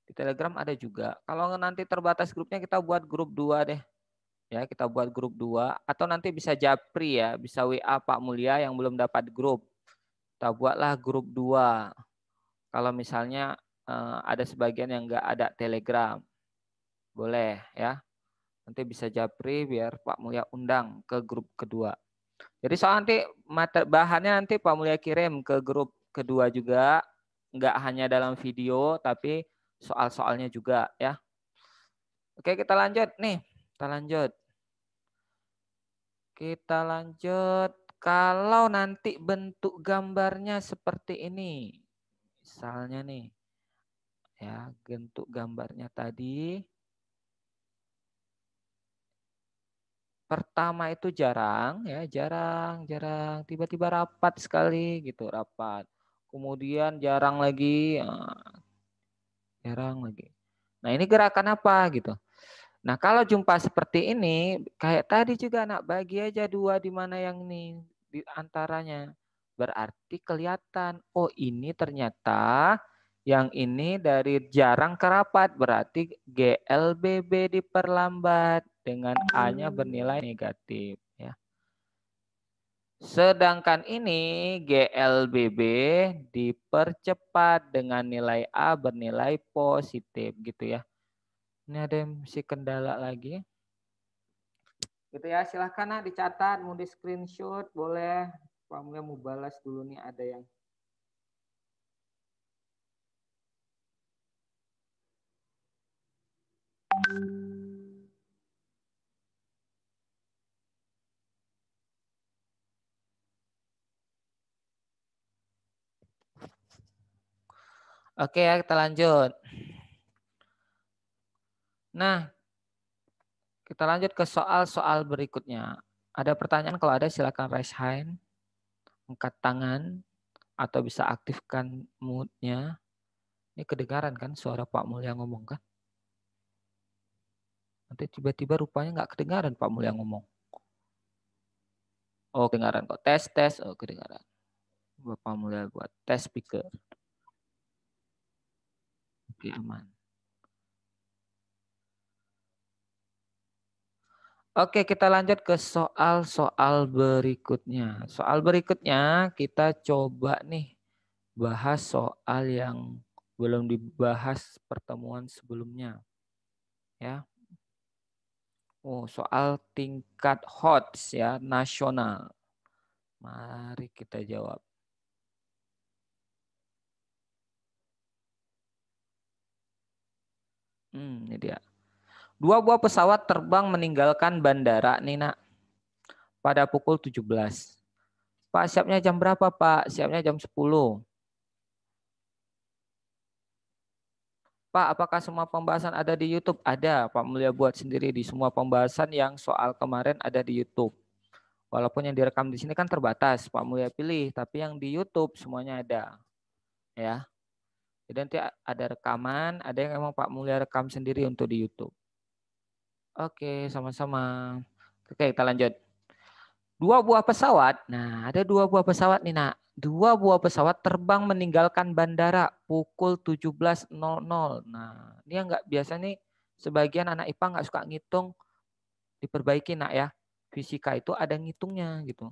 Di Telegram ada juga. Kalau nanti terbatas grupnya kita buat grup 2 deh. Ya, kita buat grup 2 atau nanti bisa Japri ya, bisa WA Pak Mulya yang belum dapat grup. Kita buatlah grup 2. Kalau misalnya ada sebagian yang nggak ada Telegram. Boleh ya. Nanti bisa Japri biar Pak Mulya undang ke grup kedua. Jadi soal nanti bahannya nanti Pak Mulya kirim ke grup kedua juga. Nggak hanya dalam video, tapi soal-soalnya juga ya. Oke, kita lanjut nih. Kita lanjut. Kalau nanti bentuk gambarnya seperti ini. Misalnya nih. Ya, bentuk gambarnya tadi. Pertama itu jarang ya, jarang tiba-tiba rapat sekali gitu, rapat. Kemudian jarang lagi. Nah, ini gerakan apa gitu. Nah, kalau jumpa seperti ini, kayak tadi juga nak bagi aja 2 di mana yang ini di antaranya. Berarti kelihatan, oh ini ternyata yang ini dari jarang ke rapat, berarti GLBB diperlambat dengan A-nya bernilai negatif ya. Sedangkan ini GLBB dipercepat dengan nilai A bernilai positif gitu ya. Ini ada yang mesti kendala lagi. Gitu ya, silahkan nah dicatat, mau di screenshot boleh. Pak Mulya mau balas dulu nih ada yang. Oke ya, kita lanjut. Nah, kita lanjut ke soal-soal berikutnya. Ada pertanyaan, kalau ada silakan raise hand, angkat tangan, atau bisa aktifkan mute-nya. Ini kedengaran kan suara Pak Mulya ngomong kan? Nanti tiba-tiba rupanya nggak kedengaran Pak Mulya ngomong. Oh, kedengaran kok. Tes. Oh, kedengaran. Bapak Mulya buat tes speaker. Oke, aman. Oke, kita lanjut ke soal-soal berikutnya. Soal berikutnya kita coba nih bahas soal yang belum dibahas pertemuan sebelumnya. Ya. Oh, soal tingkat HOTS ya, nasional. Mari kita jawab. Ini dia. 2 buah pesawat terbang meninggalkan bandara nih, Nak, pada pukul 17. Pak, siapnya jam berapa, Pak? Siapnya jam 10. Pak, apakah semua pembahasan ada di YouTube? Ada, Pak Mulia buat sendiri di semua pembahasan yang soal kemarin ada di YouTube. Walaupun yang direkam di sini kan terbatas, Pak Mulia pilih, tapi yang di YouTube semuanya ada. Ya. Jadi nanti ada rekaman, ada yang emang Pak Mulia rekam sendiri untuk di YouTube. Oke, sama-sama. Oke, kita lanjut. 2 buah pesawat. Nah, ada 2 buah pesawat nih, Nak. 2 buah pesawat terbang meninggalkan bandara pukul 17.00. Nah, ini yang nggak biasa nih, sebagian anak IPA nggak suka ngitung, diperbaiki, Nak ya. Fisika itu ada ngitungnya gitu.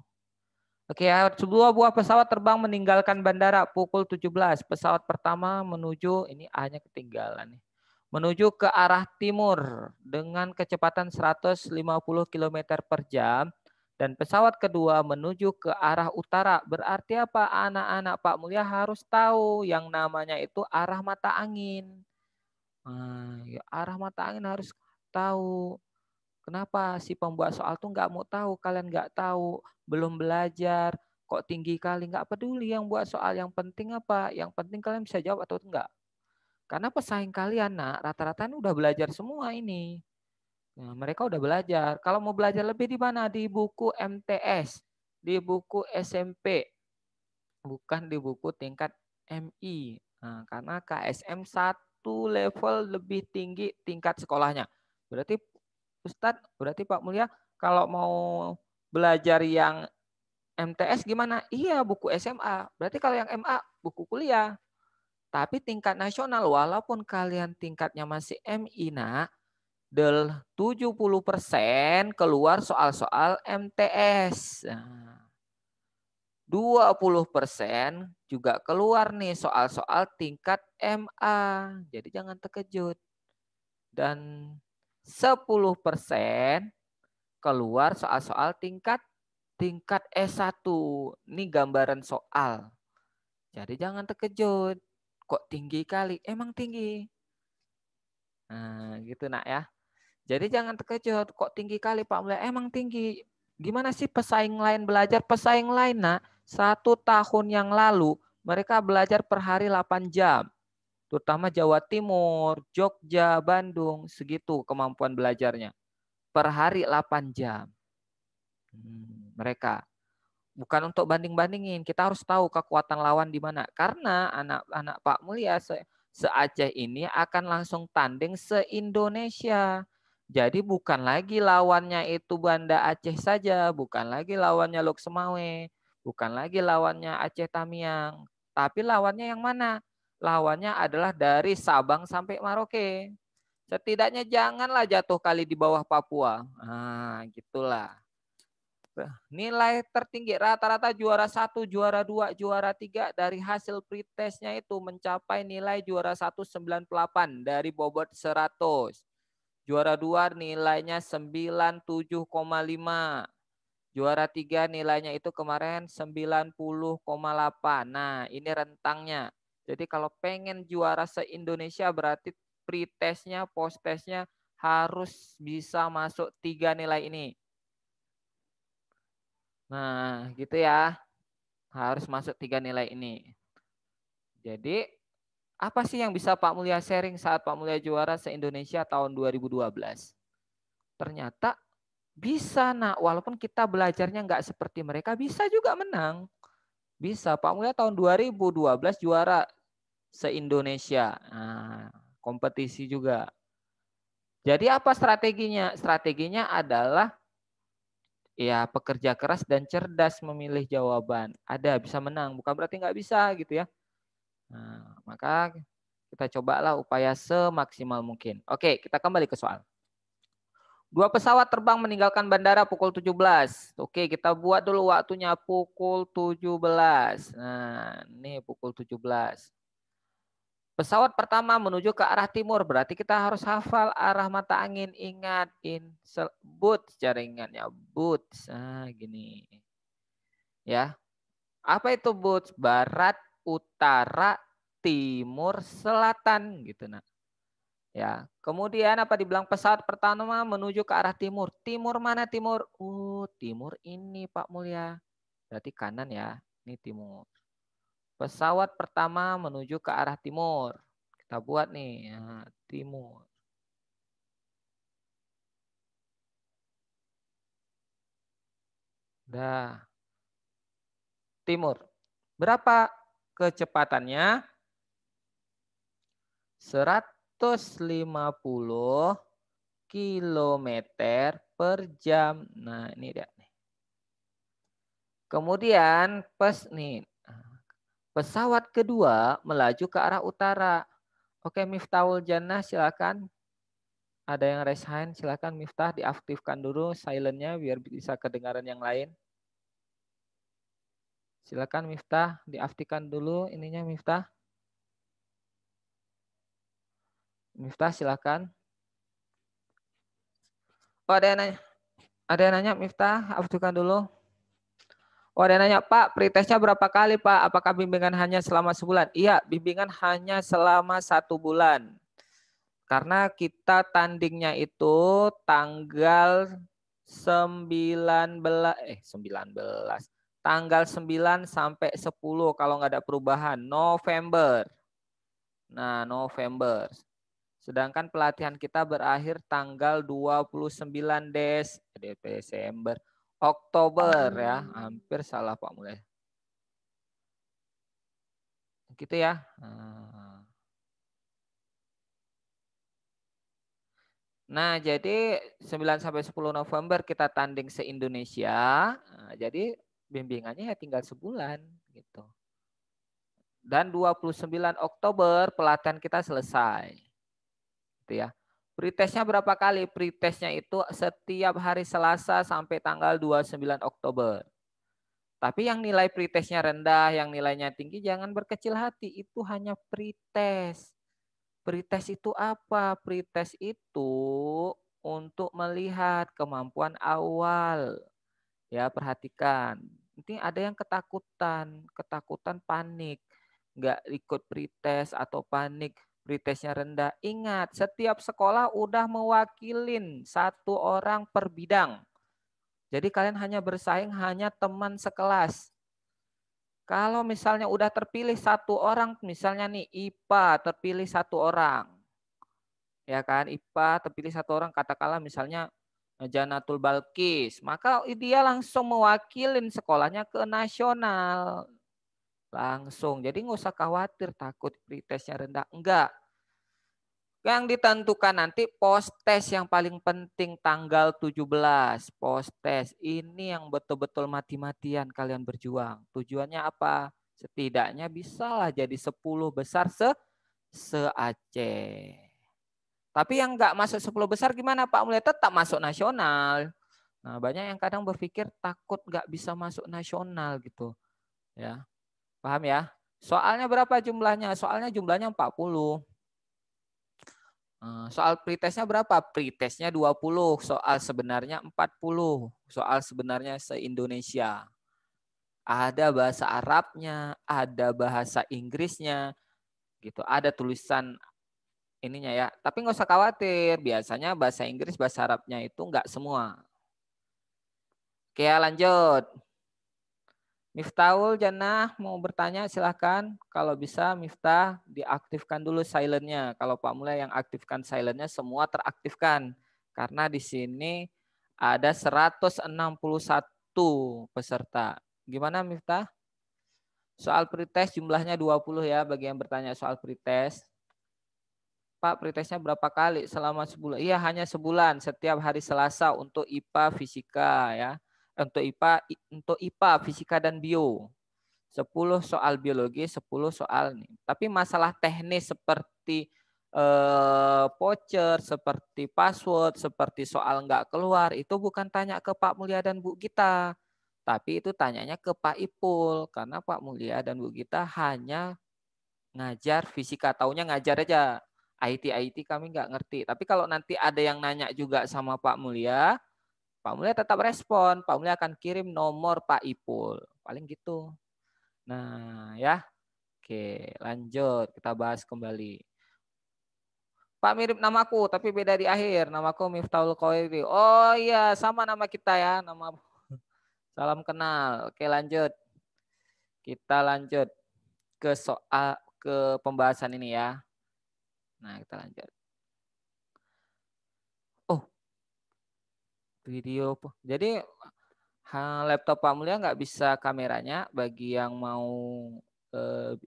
Oke ya, 2 buah pesawat terbang meninggalkan bandara pukul 17. Pesawat pertama menuju, ini A-nya ketinggalan nih. Menuju ke arah timur dengan kecepatan 150 km per jam. Dan pesawat kedua menuju ke arah utara. Berarti apa anak-anak? Pak Mulia harus tahu yang namanya itu arah mata angin. Nah, ya, arah mata angin harus tahu. Kenapa si pembuat soal tuh nggak mau tahu? Kalian nggak tahu, belum belajar, kok tinggi kali? Nggak peduli yang buat soal. Yang penting apa? Yang penting kalian bisa jawab atau enggak. Karena pesaing kalian, Nak, rata-rata udah belajar semua ini. Nah, mereka udah belajar. Kalau mau belajar lebih di mana? Di buku MTS, di buku SMP, bukan di buku tingkat MI. Nah, karena KSM 1 level lebih tinggi tingkat sekolahnya. Berarti Ustadz, berarti Pak Mulia kalau mau belajar yang MTS gimana? Iya, buku SMA. Berarti kalau yang MA, buku kuliah. Tapi tingkat nasional, walaupun kalian tingkatnya masih MI, Nak, 70% keluar soal-soal MTS. Nah, 20% juga keluar nih soal-soal tingkat MA. Jadi jangan terkejut. Dan 10% keluar soal-soal tingkat S1. Ini gambaran soal. Jadi jangan terkejut. Kok tinggi kali? Emang tinggi. Nah, gitu, Nak ya. Jadi jangan terkejut. Kok tinggi kali Pak Mulya? Emang tinggi. Gimana sih pesaing lain belajar? Pesaing lain, Nak, 1 tahun yang lalu mereka belajar per hari 8 jam. Terutama Jawa Timur, Jogja, Bandung, segitu kemampuan belajarnya. Per hari 8 jam. Mereka. Bukan untuk banding-bandingin. Kita harus tahu kekuatan lawan di mana. Karena anak-anak Pak Mulya se-Aceh ini akan langsung tanding se-Indonesia. Jadi bukan lagi lawannya itu Banda Aceh saja. Bukan lagi lawannya Lok Semawe. Bukan lagi lawannya Aceh Tamiang. Tapi lawannya yang mana? Lawannya adalah dari Sabang sampai Merauke. Setidaknya janganlah jatuh kali di bawah Papua. Nah, gitulah. Nilai tertinggi rata-rata juara 1, juara 2, juara 3 dari hasil pretestnya itu mencapai nilai juara 1 98 dari bobot 100. Juara 2 nilainya 97,5. Juara 3 nilainya itu kemarin 90,8. Nah, ini rentangnya. Jadi kalau pengen juara se-Indonesia berarti pretestnya, posttestnya harus bisa masuk 3 nilai ini. Nah, gitu ya. Harus masuk 3 nilai ini. Jadi, apa sih yang bisa Pak Mulya sharing saat Pak Mulya juara se-Indonesia tahun 2012? Ternyata bisa, Nak. Walaupun kita belajarnya nggak seperti mereka, bisa juga menang. Bisa. Pak Mulya tahun 2012 juara se-Indonesia. Nah, kompetisi juga. Jadi apa strateginya? Strateginya adalah ya pekerja keras dan cerdas memilih jawaban. Ada bisa menang, bukan berarti nggak bisa gitu ya. Nah, maka Kita cobalah upaya semaksimal mungkin. Oke, kita kembali ke soal. 2 pesawat terbang meninggalkan bandara pukul 17. Oke, kita buat dulu waktunya pukul 17. Nah, ini pukul 17. Pesawat pertama menuju ke arah timur, berarti kita harus hafal arah mata angin. Ingat, boot jaringannya, boot. Nah, gini. Ya. Apa itu boot? Barat, utara, timur, selatan gitu nah. Ya. Kemudian apa dibilang pesawat pertama menuju ke arah timur. Timur mana timur? Timur ini Pak Mulya. Berarti kanan ya. Ini timur. Pesawat pertama menuju ke arah timur. Kita buat nih, ya, timur. Dah. Timur. Berapa kecepatannya? 150 kilometer per jam. Nah, ini dia. Kemudian pesawat kedua melaju ke arah utara. Oke, Miftahul Jannah silakan. Ada yang raise hand, silakan Miftah diaktifkan dulu silentnya biar bisa kedengaran yang lain. Silakan Miftah diaktifkan dulu ininya Miftah. Miftah silakan. Oh, ada yang nanya. Ada yang nanya Miftah, aktifkan dulu. Oh, ada yang nanya, Pak, pretestnya berapa kali, Pak? Apakah bimbingan hanya selama sebulan? Iya, bimbingan hanya selama 1 bulan. Karena kita tandingnya itu tanggal 19 tanggal 9 sampai 10 kalau nggak ada perubahan November. Nah, November. Sedangkan pelatihan kita berakhir tanggal 29 Desember. Oktober ya, hampir salah Pak Mulai. Gitu ya. Nah, jadi 9 sampai 10 November kita tanding se-Indonesia. Nah, jadi bimbingannya ya tinggal sebulan gitu. Dan 29 Oktober pelatihan kita selesai. Gitu ya. Pretestnya berapa kali? Pretestnya itu setiap hari Selasa sampai tanggal 29 Oktober. Tapi yang nilai pretestnya rendah, yang nilainya tinggi jangan berkecil hati. Itu hanya pretest. Pretest itu apa? Pretest itu untuk melihat kemampuan awal. Ya, perhatikan. Ini ada yang ketakutan panik. Nggak ikut pretest atau panik, pretestnya rendah. Ingat, setiap sekolah udah mewakilin 1 orang per bidang. Jadi kalian hanya bersaing hanya teman sekelas. Kalau misalnya udah terpilih 1 orang, misalnya nih IPA terpilih 1 orang. Ya kan, IPA terpilih 1 orang, katakanlah misalnya Janatul Balkis, maka dia langsung mewakilin sekolahnya ke nasional. Langsung, jadi nggak usah khawatir takut pretestnya rendah, enggak. Yang ditentukan nanti post-test yang paling penting tanggal 17. Post-test ini yang betul-betul mati-matian kalian berjuang. Tujuannya apa? Setidaknya bisalah jadi 10 besar se-Aceh. Tapi yang nggak masuk 10 besar gimana Pak Mulai? Tetap masuk nasional. Nah, banyak yang kadang berpikir takut nggak bisa masuk nasional gitu. Ya, paham ya? Soalnya berapa jumlahnya? Soalnya jumlahnya 40. Soal pretestnya berapa? Pretestnya 20, soal sebenarnya 40. Soal sebenarnya se-Indonesia. Ada bahasa Arabnya, ada bahasa Inggrisnya, gitu. Ada tulisan ininya ya. Tapi nggak usah khawatir, biasanya bahasa Inggris, bahasa Arabnya itu nggak semua. Oke, lanjut. Miftahul Jannah mau bertanya silahkan. Kalau bisa Miftah diaktifkan dulu silentnya. Kalau Pak Mulai yang aktifkan silentnya semua teraktifkan. Karena di sini ada 161 peserta. Gimana Miftah? Soal pretest jumlahnya 20 ya bagi yang bertanya soal pretest. Pak, pretestnya berapa kali selama sebulan? Iya, hanya sebulan, setiap hari Selasa untuk IPA, fisika ya. Untuk IPA fisika dan bio. 10 soal biologi, 10 soal nih. Tapi masalah teknis seperti voucher, seperti password, seperti soal nggak keluar, itu bukan tanya ke Pak Mulia dan Bu Gita. Tapi itu tanyanya ke Pak Ipul. Karena Pak Mulia dan Bu Gita hanya ngajar fisika, taunya ngajar aja. IT kami nggak ngerti. Tapi kalau nanti ada yang nanya juga sama Pak Mulia tetap respon. Pak Mulia akan kirim nomor Pak Ipul. Paling gitu. Nah, ya. Oke, lanjut. Kita bahas kembali. Pak, mirip namaku, tapi beda di akhir. Namaku Miftahul Khoiri. Oh iya, sama nama kita ya. Nama salam kenal. Oke, lanjut. Kita lanjut ke soal ke pembahasan ini ya. Nah, kita lanjut. Oh, video. Jadi laptop Pak Mulia nggak bisa kameranya. Bagi yang mau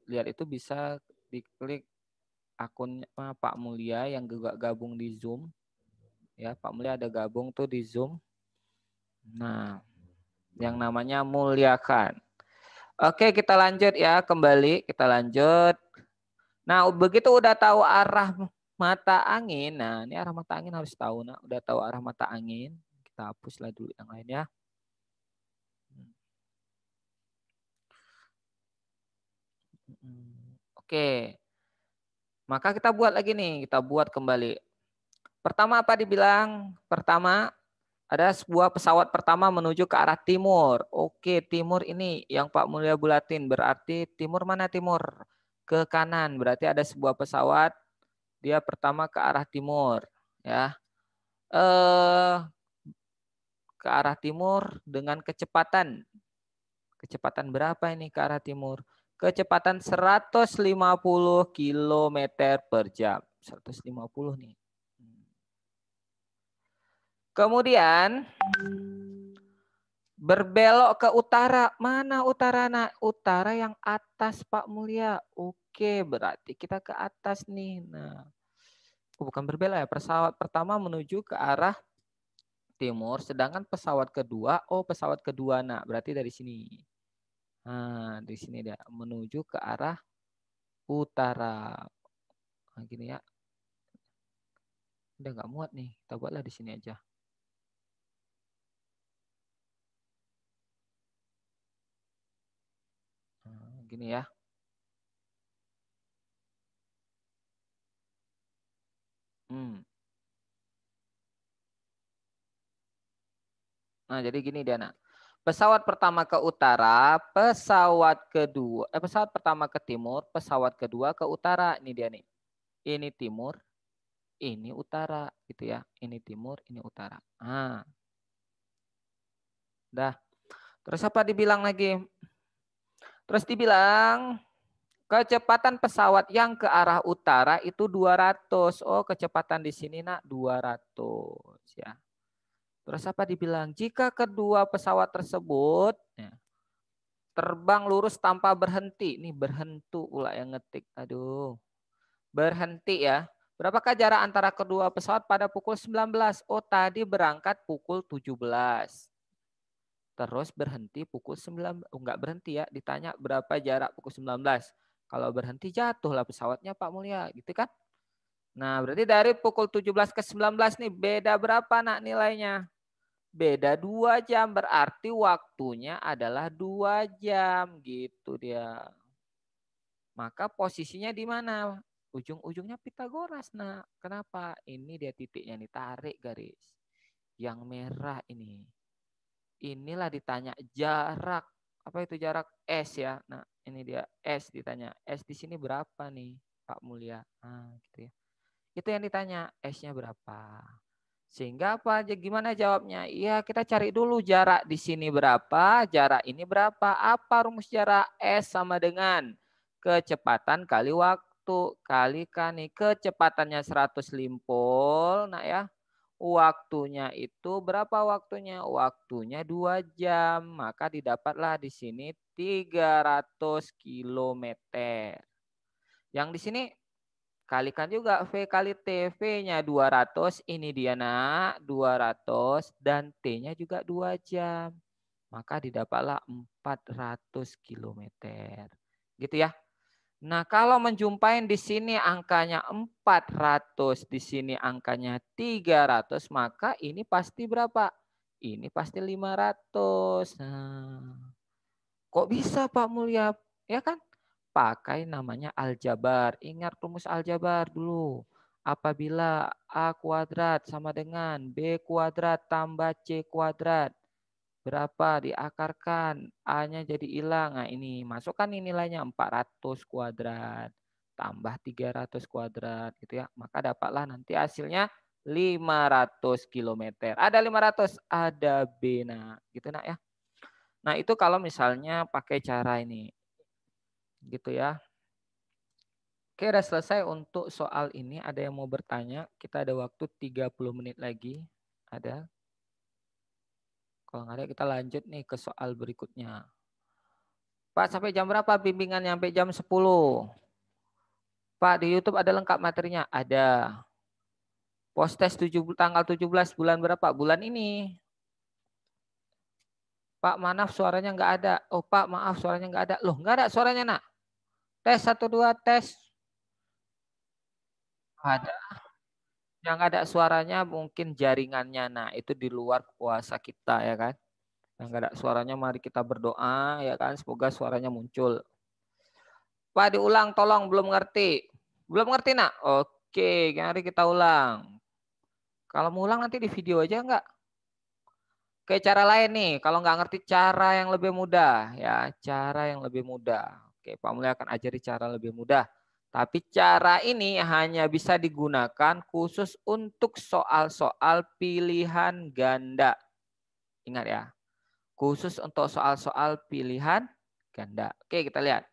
lihat itu bisa diklik akun Pak Mulia yang juga gabung di Zoom. Ya, Pak Mulia ada gabung tuh di Zoom. Nah, yang namanya Muliakan. Oke, kita lanjut ya, kembali kita lanjut. Nah, begitu udah tahu arah mata angin. Nah, ini arah mata angin harus tahu. Nah, udah tahu arah mata angin. Kita hapuslah dulu yang lain ya. Oke. Maka kita buat lagi nih, kita buat kembali. Pertama apa dibilang? Pertama ada sebuah pesawat pertama menuju ke arah timur. Oke, timur ini yang Pak Mulia bulatin. Berarti timur mana timur? Ke kanan. Berarti ada sebuah pesawat dia pertama ke arah timur, ya. Ke arah timur dengan kecepatan. Kecepatan berapa ini ke arah timur? Kecepatan 150 km per jam. 150 nih. Kemudian berbelok ke utara. Mana utara? Nah, utara yang atas Pak Mulia. Oke, berarti kita ke atas nih. Nah, bukan berbelok ya. Pesawat pertama menuju ke arah timur, sedangkan pesawat kedua, pesawat kedua, nah berarti dari sini. Nah, di sini dia menuju ke arah utara. Nah, gini ya. Udah nggak muat nih, kita buatlah di sini aja. Nah, gini ya. Nah, jadi gini dia, nak. Pesawat pertama ke utara, pesawat pertama ke timur, pesawat kedua ke utara. Ini dia nih. Ini timur, ini utara gitu ya. Ini timur, ini utara. Nah. Dah. Terus apa dibilang lagi? Terus dibilang kecepatan pesawat yang ke arah utara itu 200. Oh, kecepatan di sini nak 200 ya. Terus apa dibilang? Jika kedua pesawat tersebut ya, terbang lurus tanpa berhenti. Ini berhentu pula yang ngetik. Aduh. Berhenti ya. Berapakah jarak antara kedua pesawat pada pukul 19? Oh, tadi berangkat pukul 17. Terus berhenti pukul 19. Oh, enggak berhenti ya. Ditanya berapa jarak pukul 19. Kalau berhenti jatuhlah pesawatnya Pak Mulia. Gitu kan? Nah, berarti dari pukul 17 ke 19 nih beda berapa nak nilainya? Beda 2 jam, berarti waktunya adalah 2 jam gitu dia. Maka posisinya di mana? Ujung-ujungnya Pitagoras. Nah, kenapa? Ini dia titiknya nih, tarik garis. Yang merah ini. Inilah ditanya jarak. Apa itu jarak S ya? Nah, ini dia S ditanya. S di sini berapa nih, Pak Mulia? Nah, gitu ya. Itu yang ditanya, S-nya berapa? Sehingga apa aja gimana jawabnya? Iya, kita cari dulu jarak di sini berapa, jarak ini berapa. Apa rumus jarak? S sama dengan kecepatan kali waktu. Kalikan nih kecepatannya 100 limpol, nah ya. Waktunya itu berapa waktunya? Waktunya 2 jam. Maka didapatlah di sini 300 kilometer. Yang di sini kalikan juga V kali T. V-nya 200. Ini dia nak. 200. Dan T-nya juga 2 jam. maka didapatlah 400 km. Gitu ya. Nah, kalau menjumpai di sini angkanya 400, di sini angkanya 300, maka ini pasti berapa? Ini pasti 500. Nah, kok bisa Pak Mulya? Ya kan? Pakai namanya aljabar. Ingat rumus aljabar dulu. Apabila A kuadrat sama dengan B kuadrat tambah C kuadrat. Berapa diakarkan, A-nya jadi hilang. Nah ini, masukkan ini nilainya 400 kuadrat. Tambah 300 kuadrat gitu ya. Maka dapatlah nanti hasilnya 500 km. Ada 500, ada B. Nah gitu nak ya. Nah itu kalau misalnya pakai cara ini. Gitu ya. Oke, udah selesai untuk soal ini. Ada yang mau bertanya? Kita ada waktu 30 menit lagi. Ada? Kalau nggak ada kita lanjut nih ke soal berikutnya. Pak, sampai jam berapa bimbingan? Sampai jam 10. Pak, di YouTube ada lengkap materinya? Ada. Post test tanggal 17 bulan berapa? Bulan ini. Pak, maaf suaranya nggak ada. Oh Pak, maaf suaranya nggak ada. Loh, nggak ada suaranya nak. Tes 1, 2, tes. Ada. Yang ada suaranya mungkin jaringannya. Nah, itu di luar kuasa kita ya kan. Yang nggak ada suaranya mari kita berdoa ya kan. Semoga suaranya muncul. Pak, diulang tolong, belum ngerti. Belum ngerti nak? Oke, mari kita ulang. Kalau mau ulang nanti di video aja enggak? Oke, cara lain nih. Kalau nggak ngerti cara yang lebih mudah ya, cara yang lebih mudah. Oke, Pak Mulya akan ajari cara lebih mudah. Tapi cara ini hanya bisa digunakan khusus untuk soal-soal pilihan ganda. Ingat ya, khusus untuk soal-soal pilihan ganda. Oke, kita lihat.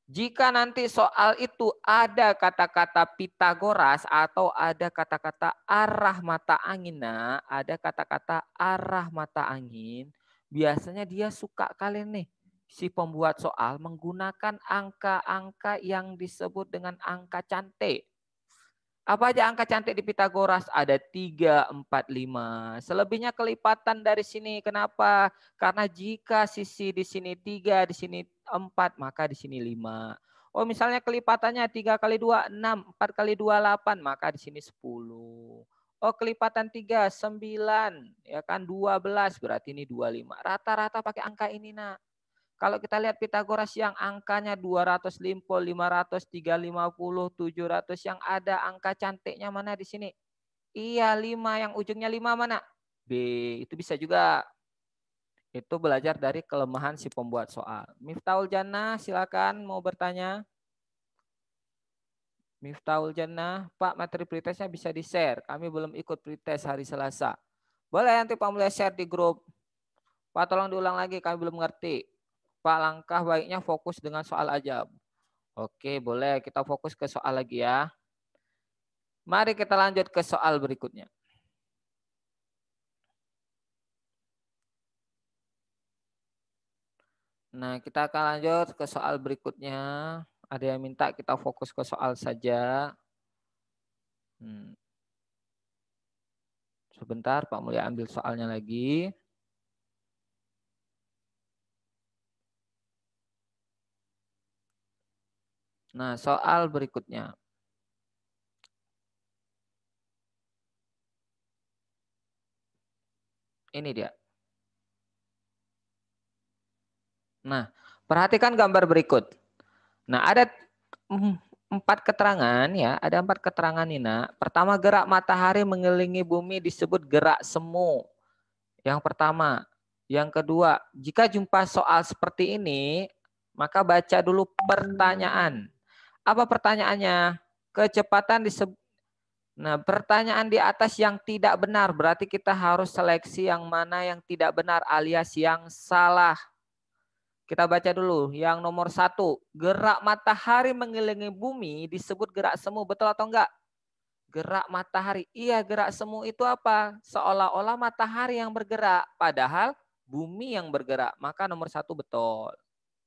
Jika nanti soal itu ada kata-kata Pitagoras atau ada kata-kata arah mata angin, nah, ada kata-kata arah mata angin, biasanya dia suka kalian nih, si pembuat soal menggunakan angka-angka yang disebut dengan angka cantik. Apa aja angka cantik di Pitagoras? Ada 3, 4, 5. Selebihnya kelipatan dari sini. Kenapa? Karena jika sisi di sini 3, di sini 4, maka di sini 5. Oh, misalnya kelipatannya 3 kali 2, 6. 4 kali 2, 8. Maka di sini 10. Oh, kelipatan 3, 9. Ya kan, 12. Berarti ini 25. Rata-rata pakai angka ini, nak. Kalau kita lihat Pitagoras yang angkanya 250, 500, 350, 700 yang ada angka cantiknya mana di sini? Iya, 5 yang ujungnya 5 mana? B. Itu bisa juga. Itu belajar dari kelemahan si pembuat soal. Miftahul Jannah, silakan mau bertanya. Miftahul Jannah, Pak materi pretestnya bisa di-share. Kami belum ikut pretest hari Selasa. Boleh nanti Pak mulai share di grup. Pak tolong diulang lagi, kami belum ngerti. Pak, langkah baiknya fokus dengan soal aja. Oke, boleh kita fokus ke soal lagi ya. Mari kita lanjut ke soal berikutnya. Nah, kita akan lanjut ke soal berikutnya. Ada yang minta kita fokus ke soal saja. Sebentar, Pak Mulya ambil soalnya lagi. Nah, soal berikutnya. Ini dia. Nah, perhatikan gambar berikut. Nah, ada 4 keterangan ya, ada 4 keterangan Nina. Pertama, gerak matahari mengelilingi bumi disebut gerak semu. Yang pertama. Yang kedua, jika jumpa soal seperti ini, maka baca dulu pertanyaan. Apa pertanyaannya? Kecepatan disebut. Nah, pertanyaan di atas yang tidak benar, berarti kita harus seleksi yang mana yang tidak benar alias yang salah. Kita baca dulu. Yang nomor 1, gerak matahari mengelilingi bumi disebut gerak semu. Betul atau enggak? Gerak matahari. Iya, gerak semu itu apa? Seolah-olah matahari yang bergerak, padahal bumi yang bergerak. Maka nomor 1 betul.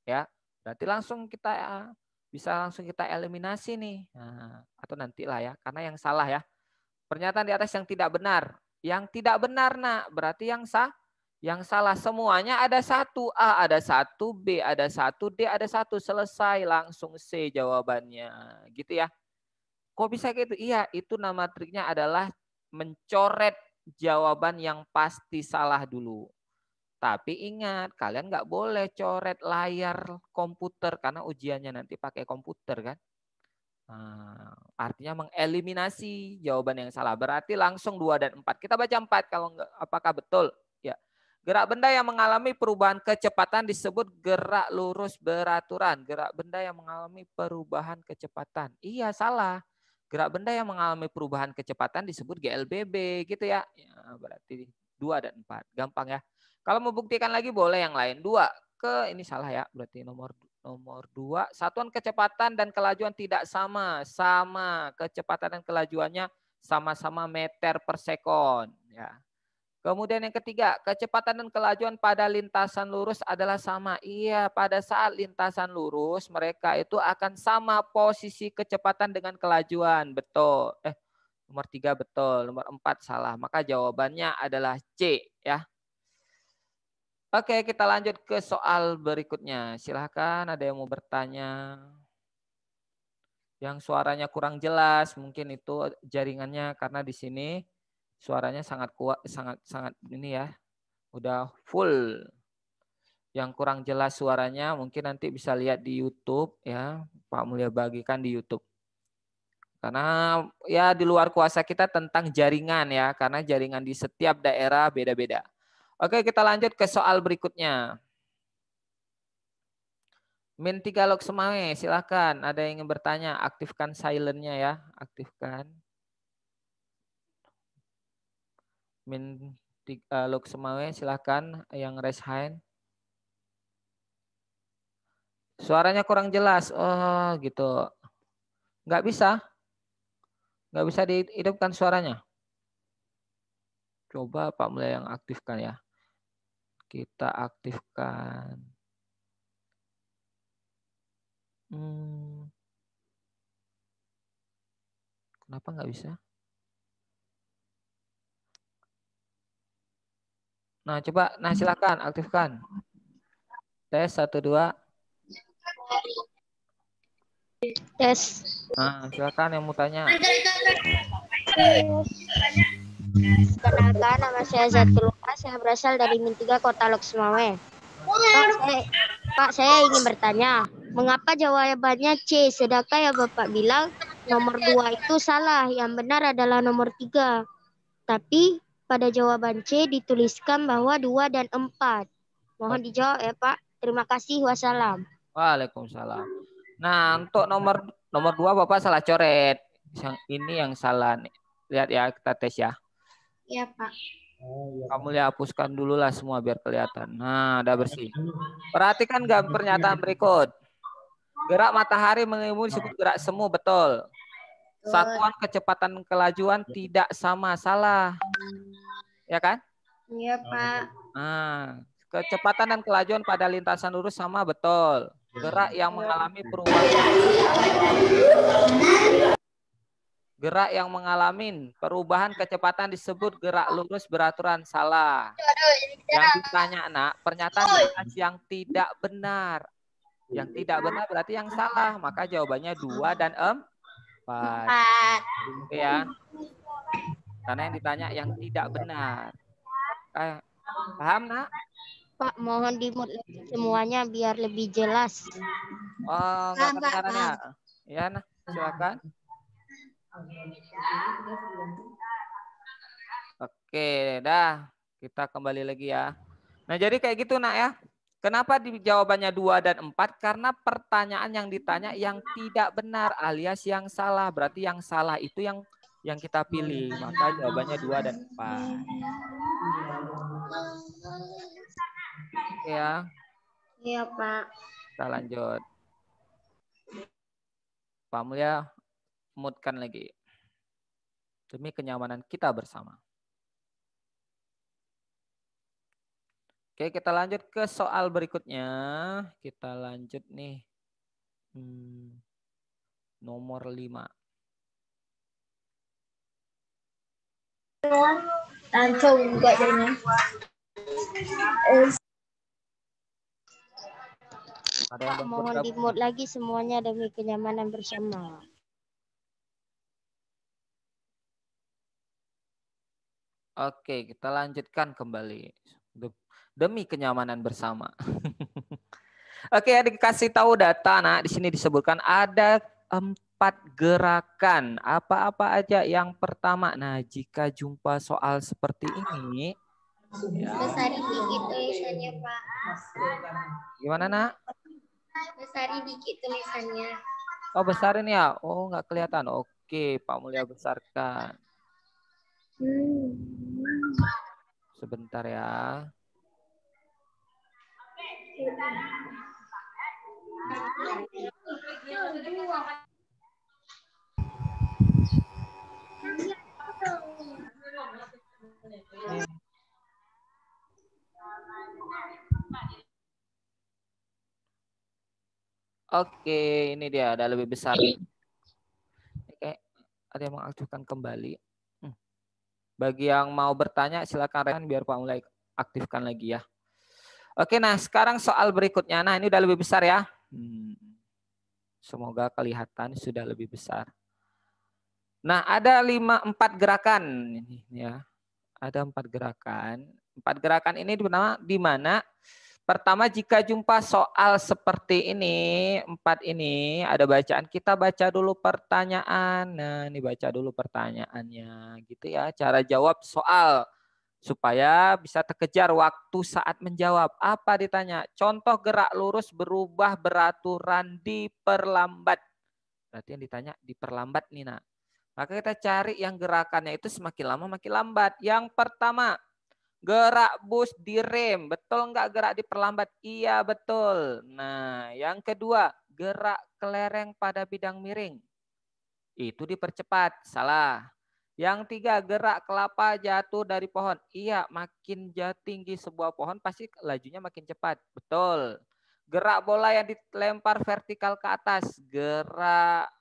Ya, berarti langsung kita bisa langsung kita eliminasi nih. Nah, atau nantilah ya, karena yang salah ya. Pernyataan di atas yang tidak benar. Yang tidak benar, nak, berarti yang sah. Yang salah semuanya ada satu. A ada satu, B ada satu, D ada satu. Selesai, langsung C jawabannya. Gitu ya. Kok bisa gitu? Iya, itu nama triknya adalah mencoret jawaban yang pasti salah dulu. Tapi ingat, kalian nggak boleh coret layar komputer karena ujiannya nanti pakai komputer kan. Nah, artinya mengeliminasi jawaban yang salah. Berarti langsung 2 dan 4. Kita baca 4 kalau enggak, apakah betul? Ya. Gerak benda yang mengalami perubahan kecepatan disebut gerak lurus beraturan. Gerak benda yang mengalami perubahan kecepatan. Iya, salah. Gerak benda yang mengalami perubahan kecepatan disebut GLBB gitu ya. Ya, berarti 2 dan 4. Gampang ya. Kalau mau buktikan lagi boleh yang lain. 2 ke ini salah ya. Berarti nomor 2, satuan kecepatan dan kelajuan tidak sama. Sama, kecepatan dan kelajuannya sama-sama meter per sekon. Ya. Kemudian yang ketiga, kecepatan dan kelajuan pada lintasan lurus adalah sama. Iya, pada saat lintasan lurus mereka itu akan sama posisi kecepatan dengan kelajuan. Betul. Nomor 3 betul, nomor 4 salah. Maka jawabannya adalah C ya. Oke, kita lanjut ke soal berikutnya. Silahkan ada yang mau bertanya. Yang suaranya kurang jelas, mungkin itu jaringannya karena di sini suaranya sangat kuat, sangat ini ya, udah full. Yang kurang jelas suaranya mungkin nanti bisa lihat di YouTube ya, Pak Mulya bagikan di YouTube. Karena ya di luar kuasa kita tentang jaringan ya, karena jaringan di setiap daerah beda-beda. Oke, kita lanjut ke soal berikutnya. Min 3 log Semawe, silakan. Ada yang ingin bertanya, aktifkan silent-nya ya, aktifkan. Min 3 log Semawe, silakan yang raise hand. Suaranya kurang jelas. Oh, gitu. Nggak bisa. Nggak bisa dihidupkan suaranya. Coba Pak Mulya yang aktifkan ya. Kita aktifkan. Kenapa nggak bisa? Nah, coba. Nah, silakan aktifkan. Tes 1, 2. Tes. Nah, silakan yang mau tanya. Perkenalkan, nama saya Zatul Luka. Saya berasal dari Min 3 Kota Lok Semawe. Pak, saya ingin bertanya, mengapa jawabannya C, sedangkan yang Bapak bilang nomor 2 itu salah, yang benar adalah nomor 3. Tapi pada jawaban C dituliskan bahwa 2 dan 4. Mohon dijawab ya Pak. Terima kasih. Wassalam. Waalaikumsalam. Nah, untuk nomor 2 Bapak salah coret. Yang ini yang salah nih. Lihat ya, kita tes ya. Iya, Pak. Kamu lihat hapuskan dulu lah semua biar kelihatan. Nah, udah bersih. Perhatikan pernyataan berikut. Gerak matahari mengelilingi disebut gerak semu, betul. Satuan kecepatan kelajuan tidak sama, salah. Ya kan? Iya, Pak. Nah, kecepatan dan kelajuan pada lintasan lurus sama, betul. Gerak yang mengalami perubahan kecepatan disebut gerak lurus beraturan, salah. Yang ditanya, nak, pernyataan di atas yang tidak benar. Yang tidak benar berarti yang salah. Maka jawabannya 2 dan 4. Oke ya. Karena yang ditanya yang tidak benar. Paham, nak? Pak, mohon di-mute semuanya biar lebih jelas. Oh, nggak kedengarannya. Ya, nah, silakan. Oke, dah. Kita kembali lagi ya. Nah, jadi kayak gitu, nak ya. Kenapa di jawabannya 2 dan 4? Karena pertanyaan yang ditanya yang tidak benar alias yang salah. Berarti yang salah itu yang kita pilih. Maka jawabannya 2 dan 4. Oke ya. Iya, Pak. Kita lanjut. Pak Mulya, mute-kan lagi. Demi kenyamanan kita bersama. Oke, kita lanjut ke soal berikutnya. Kita lanjut nih. Nomor 5. Langsung juga jadinya. Ada yang Pak, baru mohon bergabung. di-mute lagi semuanya demi kenyamanan bersama. Oke, kita lanjutkan kembali. Demi kenyamanan bersama. Oke, dikasih tahu data. Nah, di sini disebutkan ada 4 gerakan. Apa-apa aja? Yang pertama, nah jika jumpa soal seperti ini, ya. Besarin dikit tulisannya, Pak. Gimana, Nak? Besarin dikit tulisannya. Oh, besarin ya? Oh, nggak kelihatan. Oke, Pak Mulia besarkan. Sebentar ya. Oke, ini dia ada lebih besar. Oke, ada yang mengaktifkan kembali. Bagi yang mau bertanya silakan Rehan biar Pak mulai aktifkan lagi ya. Oke, nah sekarang soal berikutnya. Nah, ini udah lebih besar ya. Semoga kelihatan sudah lebih besar. Nah, ada 4 gerakan ini ya. Ada 4 gerakan. 4 gerakan ini di mana pertama jika jumpa soal seperti ini, 4 ini ada bacaan, kita baca dulu pertanyaan. Nah, ini baca dulu pertanyaannya gitu ya. Cara jawab soal supaya bisa terkejar waktu saat menjawab. Apa ditanya? Contoh gerak lurus berubah beraturan diperlambat. Berarti yang ditanya diperlambat nih, Nak. Maka kita cari yang gerakannya itu semakin lama makin lambat. Yang pertama, gerak bus direm. Betul nggak gerak diperlambat? Iya, betul. Nah, yang kedua, gerak kelereng pada bidang miring. Itu dipercepat. Salah. Yang tiga, gerak kelapa jatuh dari pohon. Iya, makin tinggi sebuah pohon pasti lajunya makin cepat. Betul. Gerak bola yang dilempar vertikal ke atas. Gerak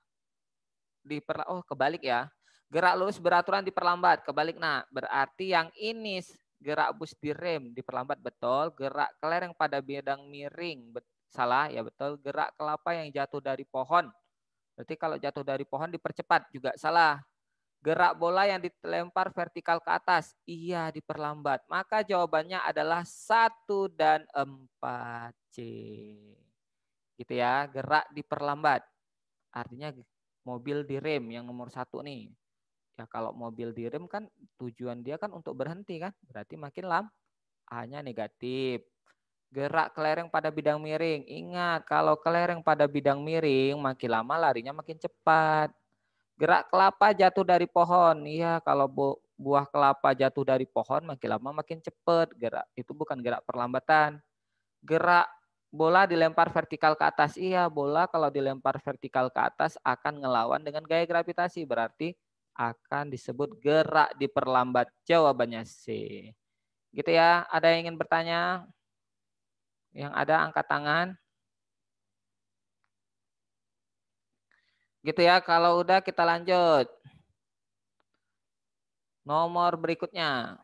kebalik ya. Gerak lurus beraturan diperlambat. Kebalik, nah. Berarti yang ini gerak bus direm diperlambat. Betul. Gerak kelereng pada bidang miring. Salah, ya betul. Gerak kelapa yang jatuh dari pohon. Berarti kalau jatuh dari pohon dipercepat juga salah. Gerak bola yang dilempar vertikal ke atas. Iya, diperlambat. Maka jawabannya adalah 1 dan 4C. Gitu ya, gerak diperlambat. Artinya mobil direm yang nomor 1 nih. Ya kalau mobil direm kan tujuan dia kan untuk berhenti kan. Berarti makin A-nya negatif. Gerak kelereng pada bidang miring. Ingat, kalau kelereng pada bidang miring makin lama larinya makin cepat. Gerak kelapa jatuh dari pohon. Iya, kalau buah kelapa jatuh dari pohon makin lama makin cepat. Gerak itu bukan gerak perlambatan. Gerak bola dilempar vertikal ke atas. Iya, bola kalau dilempar vertikal ke atas akan ngelawan dengan gaya gravitasi. Berarti akan disebut gerak diperlambat. Jawabannya C. Gitu ya. Ada yang ingin bertanya? Yang ada angkat tangan. Gitu ya. Kalau udah kita lanjut. Nomor berikutnya.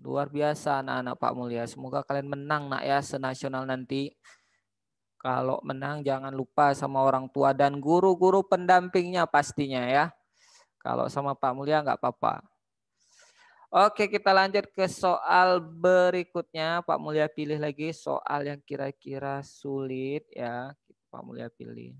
Luar biasa anak-anak Pak Mulia. Semoga kalian menang nak ya senasional nanti. Kalau menang jangan lupa sama orang tua dan guru-guru pendampingnya pastinya ya. Kalau sama Pak Mulia nggak apa-apa. Oke, kita lanjut ke soal berikutnya. Pak Mulia pilih lagi soal yang kira-kira sulit ya. Pak Mulia pilih.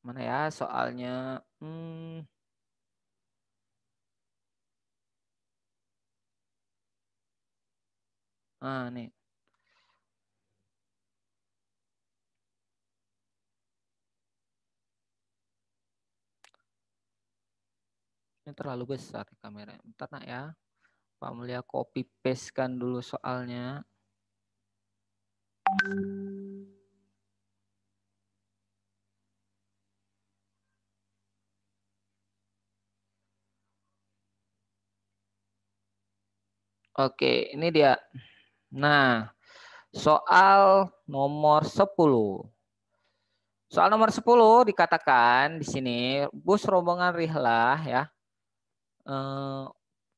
Mana ya soalnya? Nih. Ini terlalu besar kamera. Bentar nak ya. Pak Mulia copy paste kan dulu soalnya. Oke, ini dia. Nah, soal nomor 10. Soal nomor 10 dikatakan di sini bus rombongan Rihlah ya.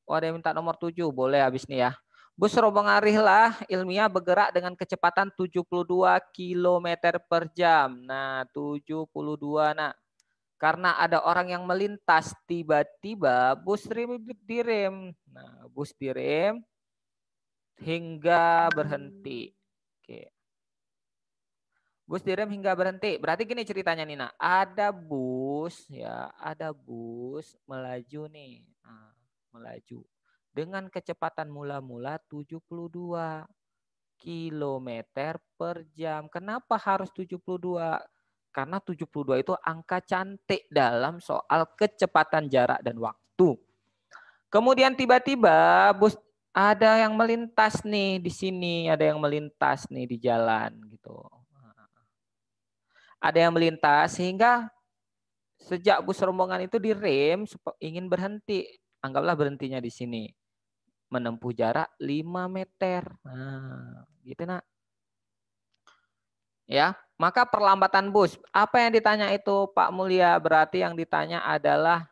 Ada yang minta nomor 7, boleh habis nih ya. Bus rombongan Rihlah ilmiah bergerak dengan kecepatan 72 km per jam. Nah, 72 nak. Karena ada orang yang melintas, tiba-tiba bus direm. Nah, bus direm hingga berhenti. Oke. Bus direm hingga berhenti. Berarti gini ceritanya Nina. Ada bus ya, ada bus melaju nih. Nah, melaju dengan kecepatan mula-mula 72 km per jam. Kenapa harus 72? Karena 72 itu angka cantik dalam soal kecepatan jarak dan waktu. Kemudian tiba-tiba bus ada yang melintas nih di sini, ada yang melintas nih di jalan gitu. Ada yang melintas sehingga sejak bus rombongan itu direm ingin berhenti. Anggaplah berhentinya di sini. Menempuh jarak 5 meter. Nah, gitu nak. Ya, maka perlambatan bus. Apa yang ditanya itu Pak Mulia? Berarti yang ditanya adalah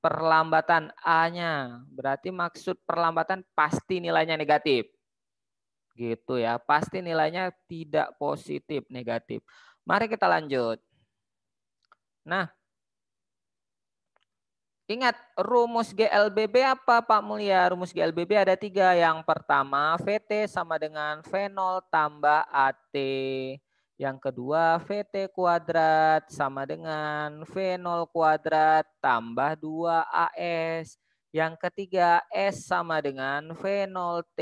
perlambatan A-nya. Berarti maksud perlambatan pasti nilainya negatif. Gitu ya, pasti nilainya tidak positif, negatif. Mari kita lanjut. Nah, ingat rumus GLBB apa Pak Mulia? Rumus GLBB ada 3. Yang pertama VT sama dengan V0 tambah AT. Yang kedua VT kuadrat sama dengan V0 kuadrat tambah 2AS. Yang ketiga S sama dengan V0T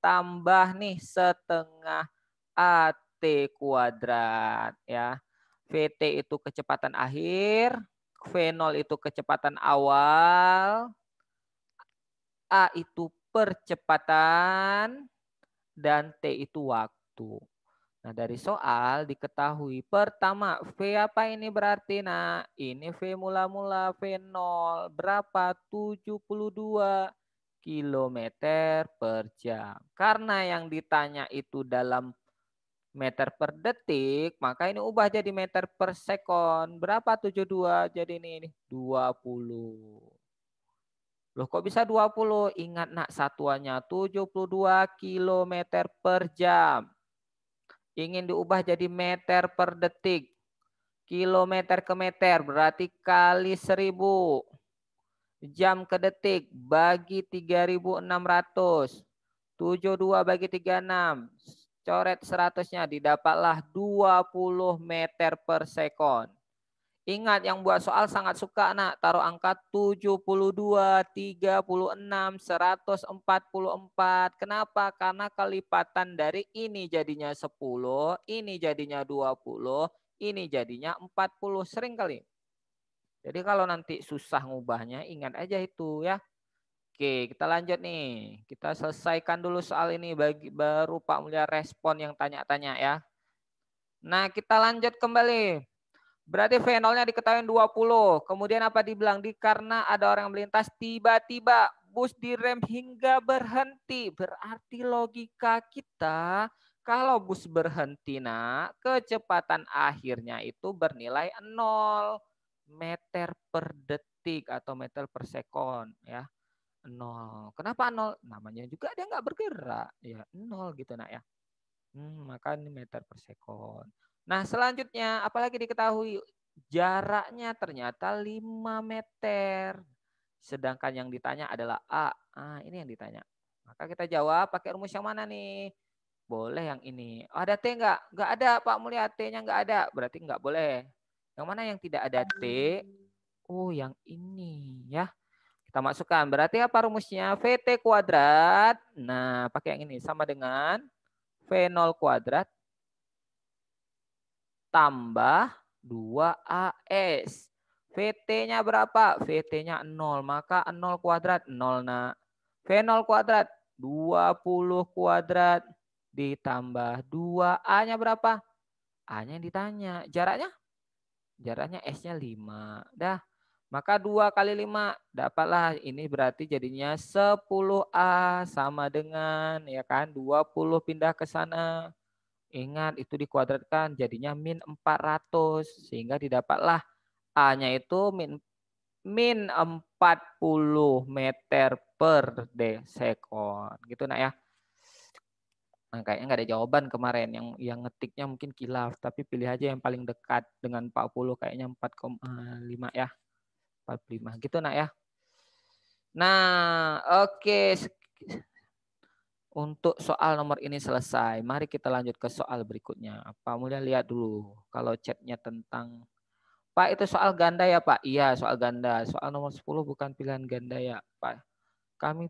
tambah nih setengah AT kuadrat ya. VT itu kecepatan akhir, V0 itu kecepatan awal, A itu percepatan, dan T itu waktu. Nah, dari soal diketahui pertama V apa ini berarti? Nah, ini V mula-mula V0 berapa? 72 km per jam. Karena yang ditanya itu dalam meter per detik, maka ini ubah jadi meter per sekon. Berapa 72? Jadi ini 20. Loh kok bisa 20? Ingat nak satuannya 72 km per jam. Ingin diubah jadi meter per detik. Kilometer ke meter berarti kali 1000. Jam ke detik bagi 3600. 72 bagi 36. Coret 100-nya didapatlah 20 meter per sekon. Ingat yang buat soal sangat suka nak taruh angka 72, 36, 144. Kenapa? Karena kelipatan dari ini jadinya 10, ini jadinya 20, ini jadinya 40. Sering kali. Jadi kalau nanti susah ngubahnya ingat aja itu ya. Oke, kita lanjut nih. Kita selesaikan dulu soal ini baru Pak Mulia respon yang tanya-tanya ya. Nah, kita lanjut kembali. Berarti V0-nya diketahui 20. Kemudian apa dibilang? Karena ada orang yang melintas tiba-tiba bus direm hingga berhenti. Berarti logika kita kalau bus berhenti nak, kecepatan akhirnya itu bernilai 0 meter per detik atau meter per sekon ya. 0. Kenapa 0? Namanya juga dia nggak bergerak. Ya 0 gitu nak ya. Maka ini meter per sekon. Nah selanjutnya apalagi diketahui jaraknya ternyata 5 meter. Sedangkan yang ditanya adalah A. Ini yang ditanya. Maka kita jawab pakai rumus yang mana nih? Boleh yang ini. Oh, ada T nggak? Nggak ada Pak Mulia, T-nya nggak ada. Berarti nggak boleh. Yang mana yang tidak ada T? Oh yang ini ya. Kita masukkan. Berarti apa rumusnya? VT kuadrat. Nah, pakai yang ini. Sama dengan V0 kuadrat tambah 2AS. VT-nya berapa? VT-nya 0. Maka 0 kuadrat 0 nak. V0 kuadrat 20 kuadrat ditambah 2A-nya berapa? A-nya yang ditanya. Jaraknya? Jaraknya S-nya 5. Dah. Maka 2 kali 5 dapatlah ini berarti jadinya 10A sama dengan ya kan 20 pindah ke sana Ingat itu dikuadratkan jadinya min 400 sehingga didapatlah A-nya itu min 40 meter per desekon. Gitu nak ya. Nah, kayaknya nggak ada jawaban kemarin yang ngetiknya mungkin kilaf, tapi pilih aja yang paling dekat dengan 40 kayaknya 4,5 ya. 45 gitu nak ya. Nah, oke. Untuk soal nomor ini selesai. Mari kita lanjut ke soal berikutnya. Pak Mulya lihat dulu kalau chatnya tentang Pak itu soal ganda ya Pak? Iya soal ganda. Soal nomor 10 bukan pilihan ganda ya Pak.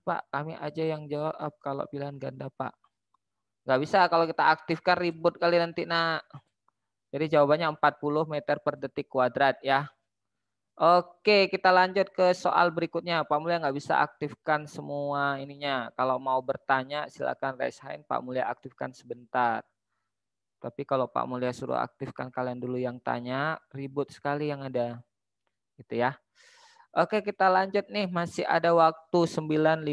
Pak, kami aja yang jawab kalau pilihan ganda Pak. Nggak bisa kalau kita aktifkan ribut kali nanti nak. Jadi jawabannya 40 meter per detik kuadrat ya. Oke, kita lanjut ke soal berikutnya. Pak Mulya nggak bisa aktifkan semua ininya. Kalau mau bertanya silakan raise hand. Pak Mulya aktifkan sebentar. Tapi kalau Pak Mulya suruh aktifkan kalian dulu yang tanya, ribut sekali yang ada. Gitu ya. Oke, kita lanjut nih. Masih ada waktu 9:51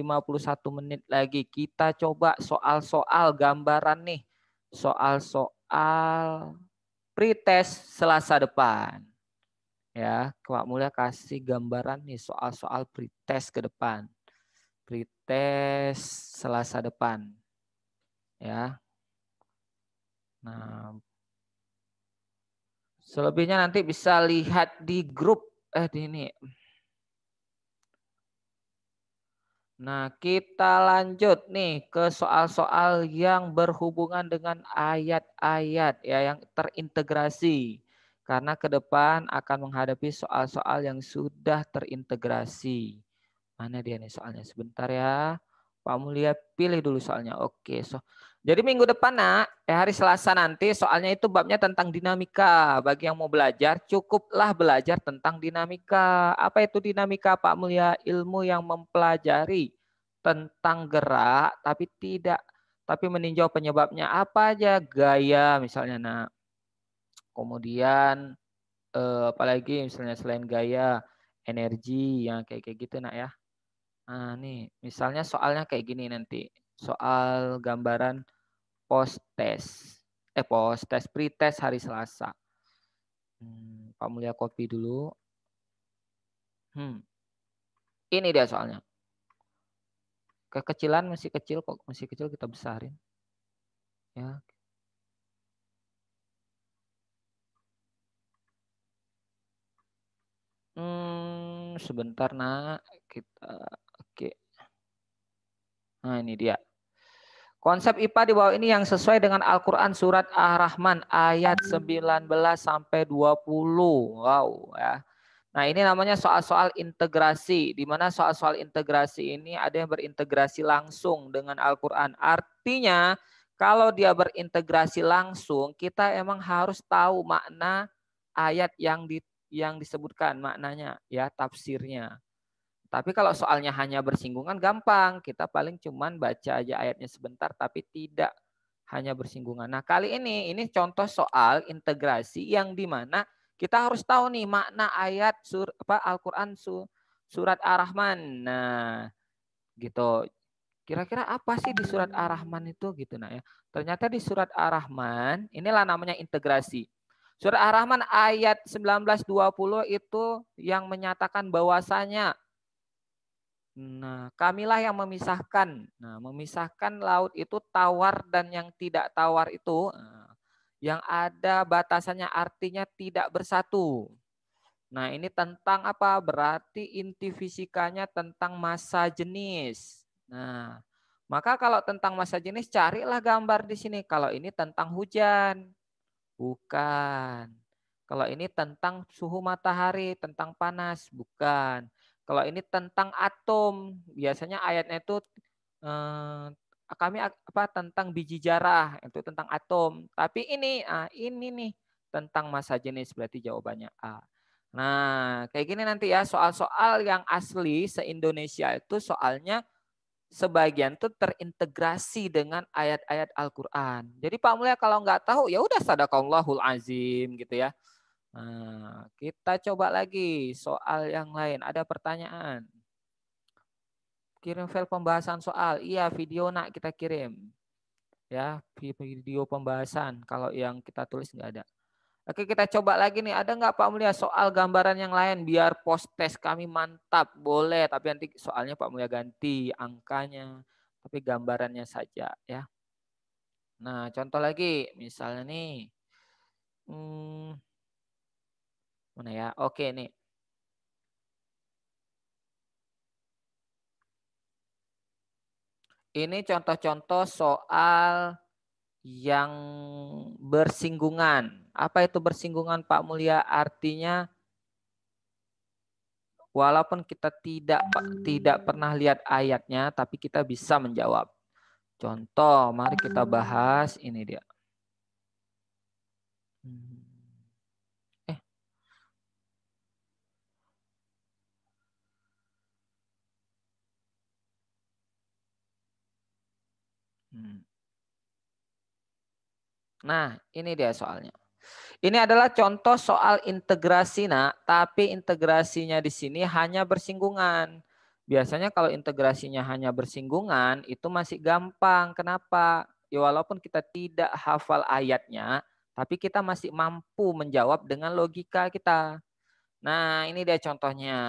menit lagi. Kita coba soal-soal gambaran nih. Soal-soal pretest Selasa depan. Ya, Pak Mulya kasih gambaran nih soal-soal pretest ke depan. Pretest Selasa depan. Ya. Nah, selebihnya nanti bisa lihat di grup di ini. Nah, kita lanjut nih ke soal-soal yang berhubungan dengan ayat-ayat ya yang terintegrasi. Karena ke depan akan menghadapi soal-soal yang sudah terintegrasi. Mana dia nih soalnya? Sebentar ya. Pak Mulia pilih dulu soalnya. Oke, jadi minggu depan nak, hari Selasa nanti soalnya itu babnya tentang dinamika. Bagi yang mau belajar, cukuplah belajar tentang dinamika. Apa itu dinamika Pak Mulia? Ilmu yang mempelajari tentang gerak tapi meninjau penyebabnya apa aja, gaya misalnya nak. Kemudian apalagi misalnya selain gaya, energi yang kayak gitu nak ya. Nah, nih, misalnya soalnya kayak gini nanti. Soal gambaran post-test. Post-test, pre-test hari Selasa. Pak Mulya copy dulu. Ini dia soalnya. Kekecilan masih kecil kok. Masih kecil kita besarin. Ya. Sebentar nak. Oke. Nah, ini dia. Konsep IPA di bawah ini yang sesuai dengan Al-Quran surat Ar-Rahman ayat 19 sampai 20. Wow ya. Nah ini namanya soal-soal integrasi. Di mana soal-soal integrasi ini ada yang berintegrasi langsung dengan Al-Quran. Artinya kalau dia berintegrasi langsung kita emang harus tahu makna ayat yang disebutkan maknanya ya tafsirnya. Tapi kalau soalnya hanya bersinggungan gampang, kita paling cuman baca aja ayatnya sebentar tapi tidak hanya bersinggungan. Nah, kali ini contoh soal integrasi yang di mana kita harus tahu nih makna ayat Al-Qur'an surat Ar-Rahman. Nah, gitu. Kira-kira apa sih di surat Ar-Rahman itu gitu nah ya. Ternyata di surat Ar-Rahman inilah namanya integrasi. Surat Ar-Rahman ayat 19-20 itu yang menyatakan bahwasanya kamilah yang memisahkan. Nah, memisahkan laut itu tawar dan yang tidak tawar itu yang ada batasannya artinya tidak bersatu. Nah, ini tentang apa? Berarti inti fisikanya tentang massa jenis. Nah, maka kalau tentang massa jenis carilah gambar di sini. Kalau ini tentang hujan. Bukan. Kalau ini tentang suhu matahari, tentang panas, bukan. Kalau ini tentang atom, biasanya ayatnya itu kami tentang biji jarah, itu tentang atom. Tapi ini nih tentang massa jenis, berarti jawabannya A. Nah, kayak gini nanti ya soal-soal yang asli se-Indonesia itu soalnya sebagian tuh terintegrasi dengan ayat-ayat Al-Quran. Jadi Pak Mulya kalau nggak tahu ya udah sadaqallahul azim gitu ya. Nah, kita coba lagi soal yang lain. Ada pertanyaan? Kirim file pembahasan soal. Iya, video nak kita kirim. Ya, video pembahasan. Kalau yang kita tulis nggak ada. Oke, kita coba lagi nih. Ada nggak Pak Mulia soal gambaran yang lain biar post test kami mantap? Boleh, tapi nanti soalnya Pak Mulia ganti angkanya, tapi gambarannya saja ya. Nah, contoh lagi, misalnya nih, mana ya? Oke nih. Ini contoh-contoh soal yang bersinggungan. Apa itu bersinggungan Pak Mulia? Artinya walaupun kita tidak pernah lihat ayatnya, tapi kita bisa menjawab. Contoh, mari kita bahas ini dia. Nah, ini dia soalnya. Ini adalah contoh soal integrasi, nak. Tapi integrasinya di sini hanya bersinggungan. Biasanya kalau integrasinya hanya bersinggungan, itu masih gampang. Kenapa? Ya walaupun kita tidak hafal ayatnya, tapi kita masih mampu menjawab dengan logika kita. Nah, ini dia contohnya.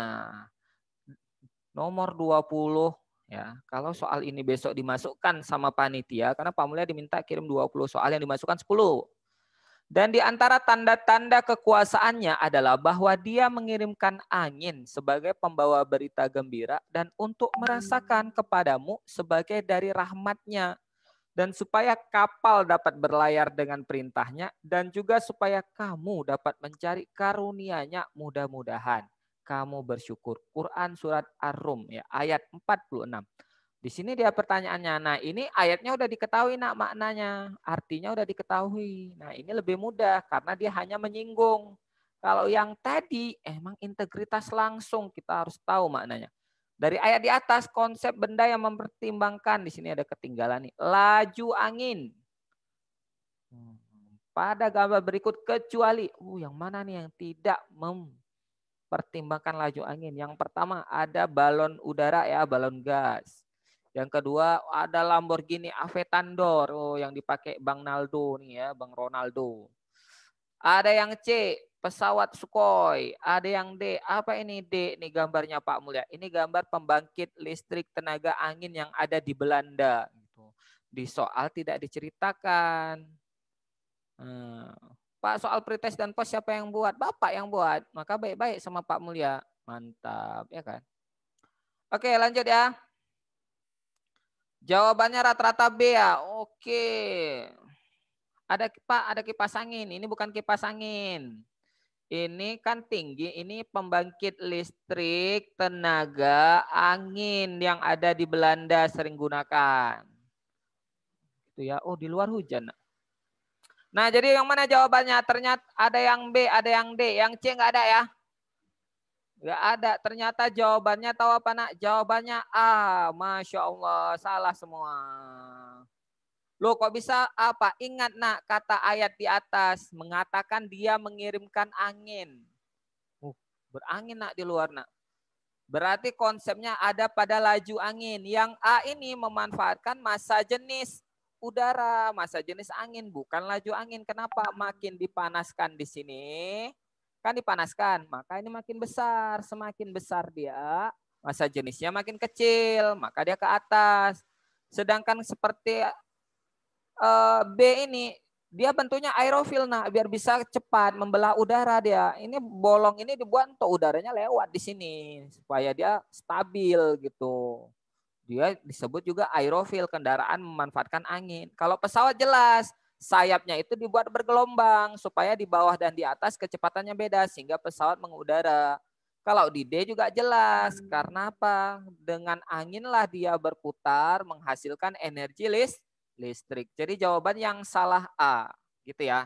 Nomor 20. Ya, kalau soal ini besok dimasukkan sama panitia, karena Pak Mulia diminta kirim 20 soal yang dimasukkan 10. Dan di antara tanda-tanda kekuasaannya adalah bahwa dia mengirimkan angin sebagai pembawa berita gembira dan untuk merasakan kepadamu sebagai dari rahmatnya. Dan supaya kapal dapat berlayar dengan perintahnya dan juga supaya kamu dapat mencari karunia-Nya mudah-mudahan kamu bersyukur. Quran surat Ar-Rum ya ayat 46. Di sini dia pertanyaannya. Nah, ini ayatnya udah diketahui nak maknanya. Artinya udah diketahui. Nah, ini lebih mudah karena dia hanya menyinggung. Kalau yang tadi emang integritas langsung kita harus tahu maknanya. Dari ayat di atas konsep benda yang mempertimbangkan di sini ada ketinggalan nih. Laju angin. Pada gambar berikut kecuali yang mana nih yang tidak mempertimbangkan laju angin. Yang pertama ada balon udara ya, balon gas. Yang kedua ada Lamborghini Aventador, yang dipakai Bang Naldo nih ya, Bang Ronaldo. Ada yang C, pesawat Sukhoi. Ada yang D, apa ini D? Ini gambarnya Pak Mulia. Ini gambar pembangkit listrik tenaga angin yang ada di Belanda. Di soal tidak diceritakan. Pak, soal pretest dan pos siapa yang buat? Bapak yang buat. Maka baik-baik sama Pak Mulia. Mantap, ya kan? Oke, lanjut ya. Jawabannya rata-rata B ya. Oke. Ada Pak, ada kipas angin. Ini bukan kipas angin. Ini kan tinggi. Ini pembangkit listrik tenaga angin yang ada di Belanda sering gunakan. Itu ya. Oh, di luar hujan. Nah, jadi yang mana jawabannya? Ternyata ada yang B, ada yang D. Yang C nggak ada ya? Nggak ada. Ternyata jawabannya tahu apa nak? Jawabannya A. Masya Allah. Salah semua. Loh kok bisa apa? Ingat nak kata ayat di atas. Mengatakan dia mengirimkan angin. Berangin nak di luar nak. Berarti konsepnya ada pada laju angin. Yang A ini memanfaatkan massa jenis udara, massa jenis angin, bukan laju angin. Kenapa? Makin dipanaskan di sini, kan dipanaskan, maka ini makin besar. Semakin besar dia, massa jenisnya makin kecil, maka dia ke atas. Sedangkan seperti B ini, dia bentuknya aerofil, nah biar bisa cepat membelah udara dia. Ini bolong ini dibuat untuk udaranya lewat di sini supaya dia stabil gitu. Dia disebut juga aerofil, kendaraan memanfaatkan angin. Kalau pesawat jelas, sayapnya itu dibuat bergelombang supaya di bawah dan di atas kecepatannya beda sehingga pesawat mengudara. Kalau di D juga jelas, karena apa? Dengan anginlah dia berputar menghasilkan energi listrik. Jadi jawaban yang salah A, gitu ya.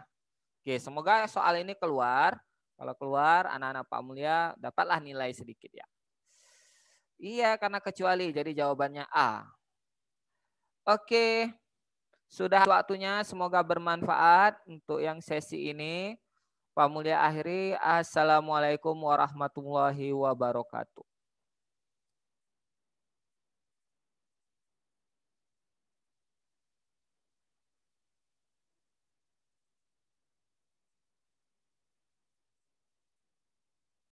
Oke, semoga soal ini keluar. Kalau keluar, anak-anak Pak Mulia dapatlah nilai sedikit ya. Iya, karena kecuali. Jadi jawabannya A. Oke, sudah waktunya. Semoga bermanfaat untuk yang sesi ini. Pak Mulia akhiri. Assalamualaikum warahmatullahi wabarakatuh.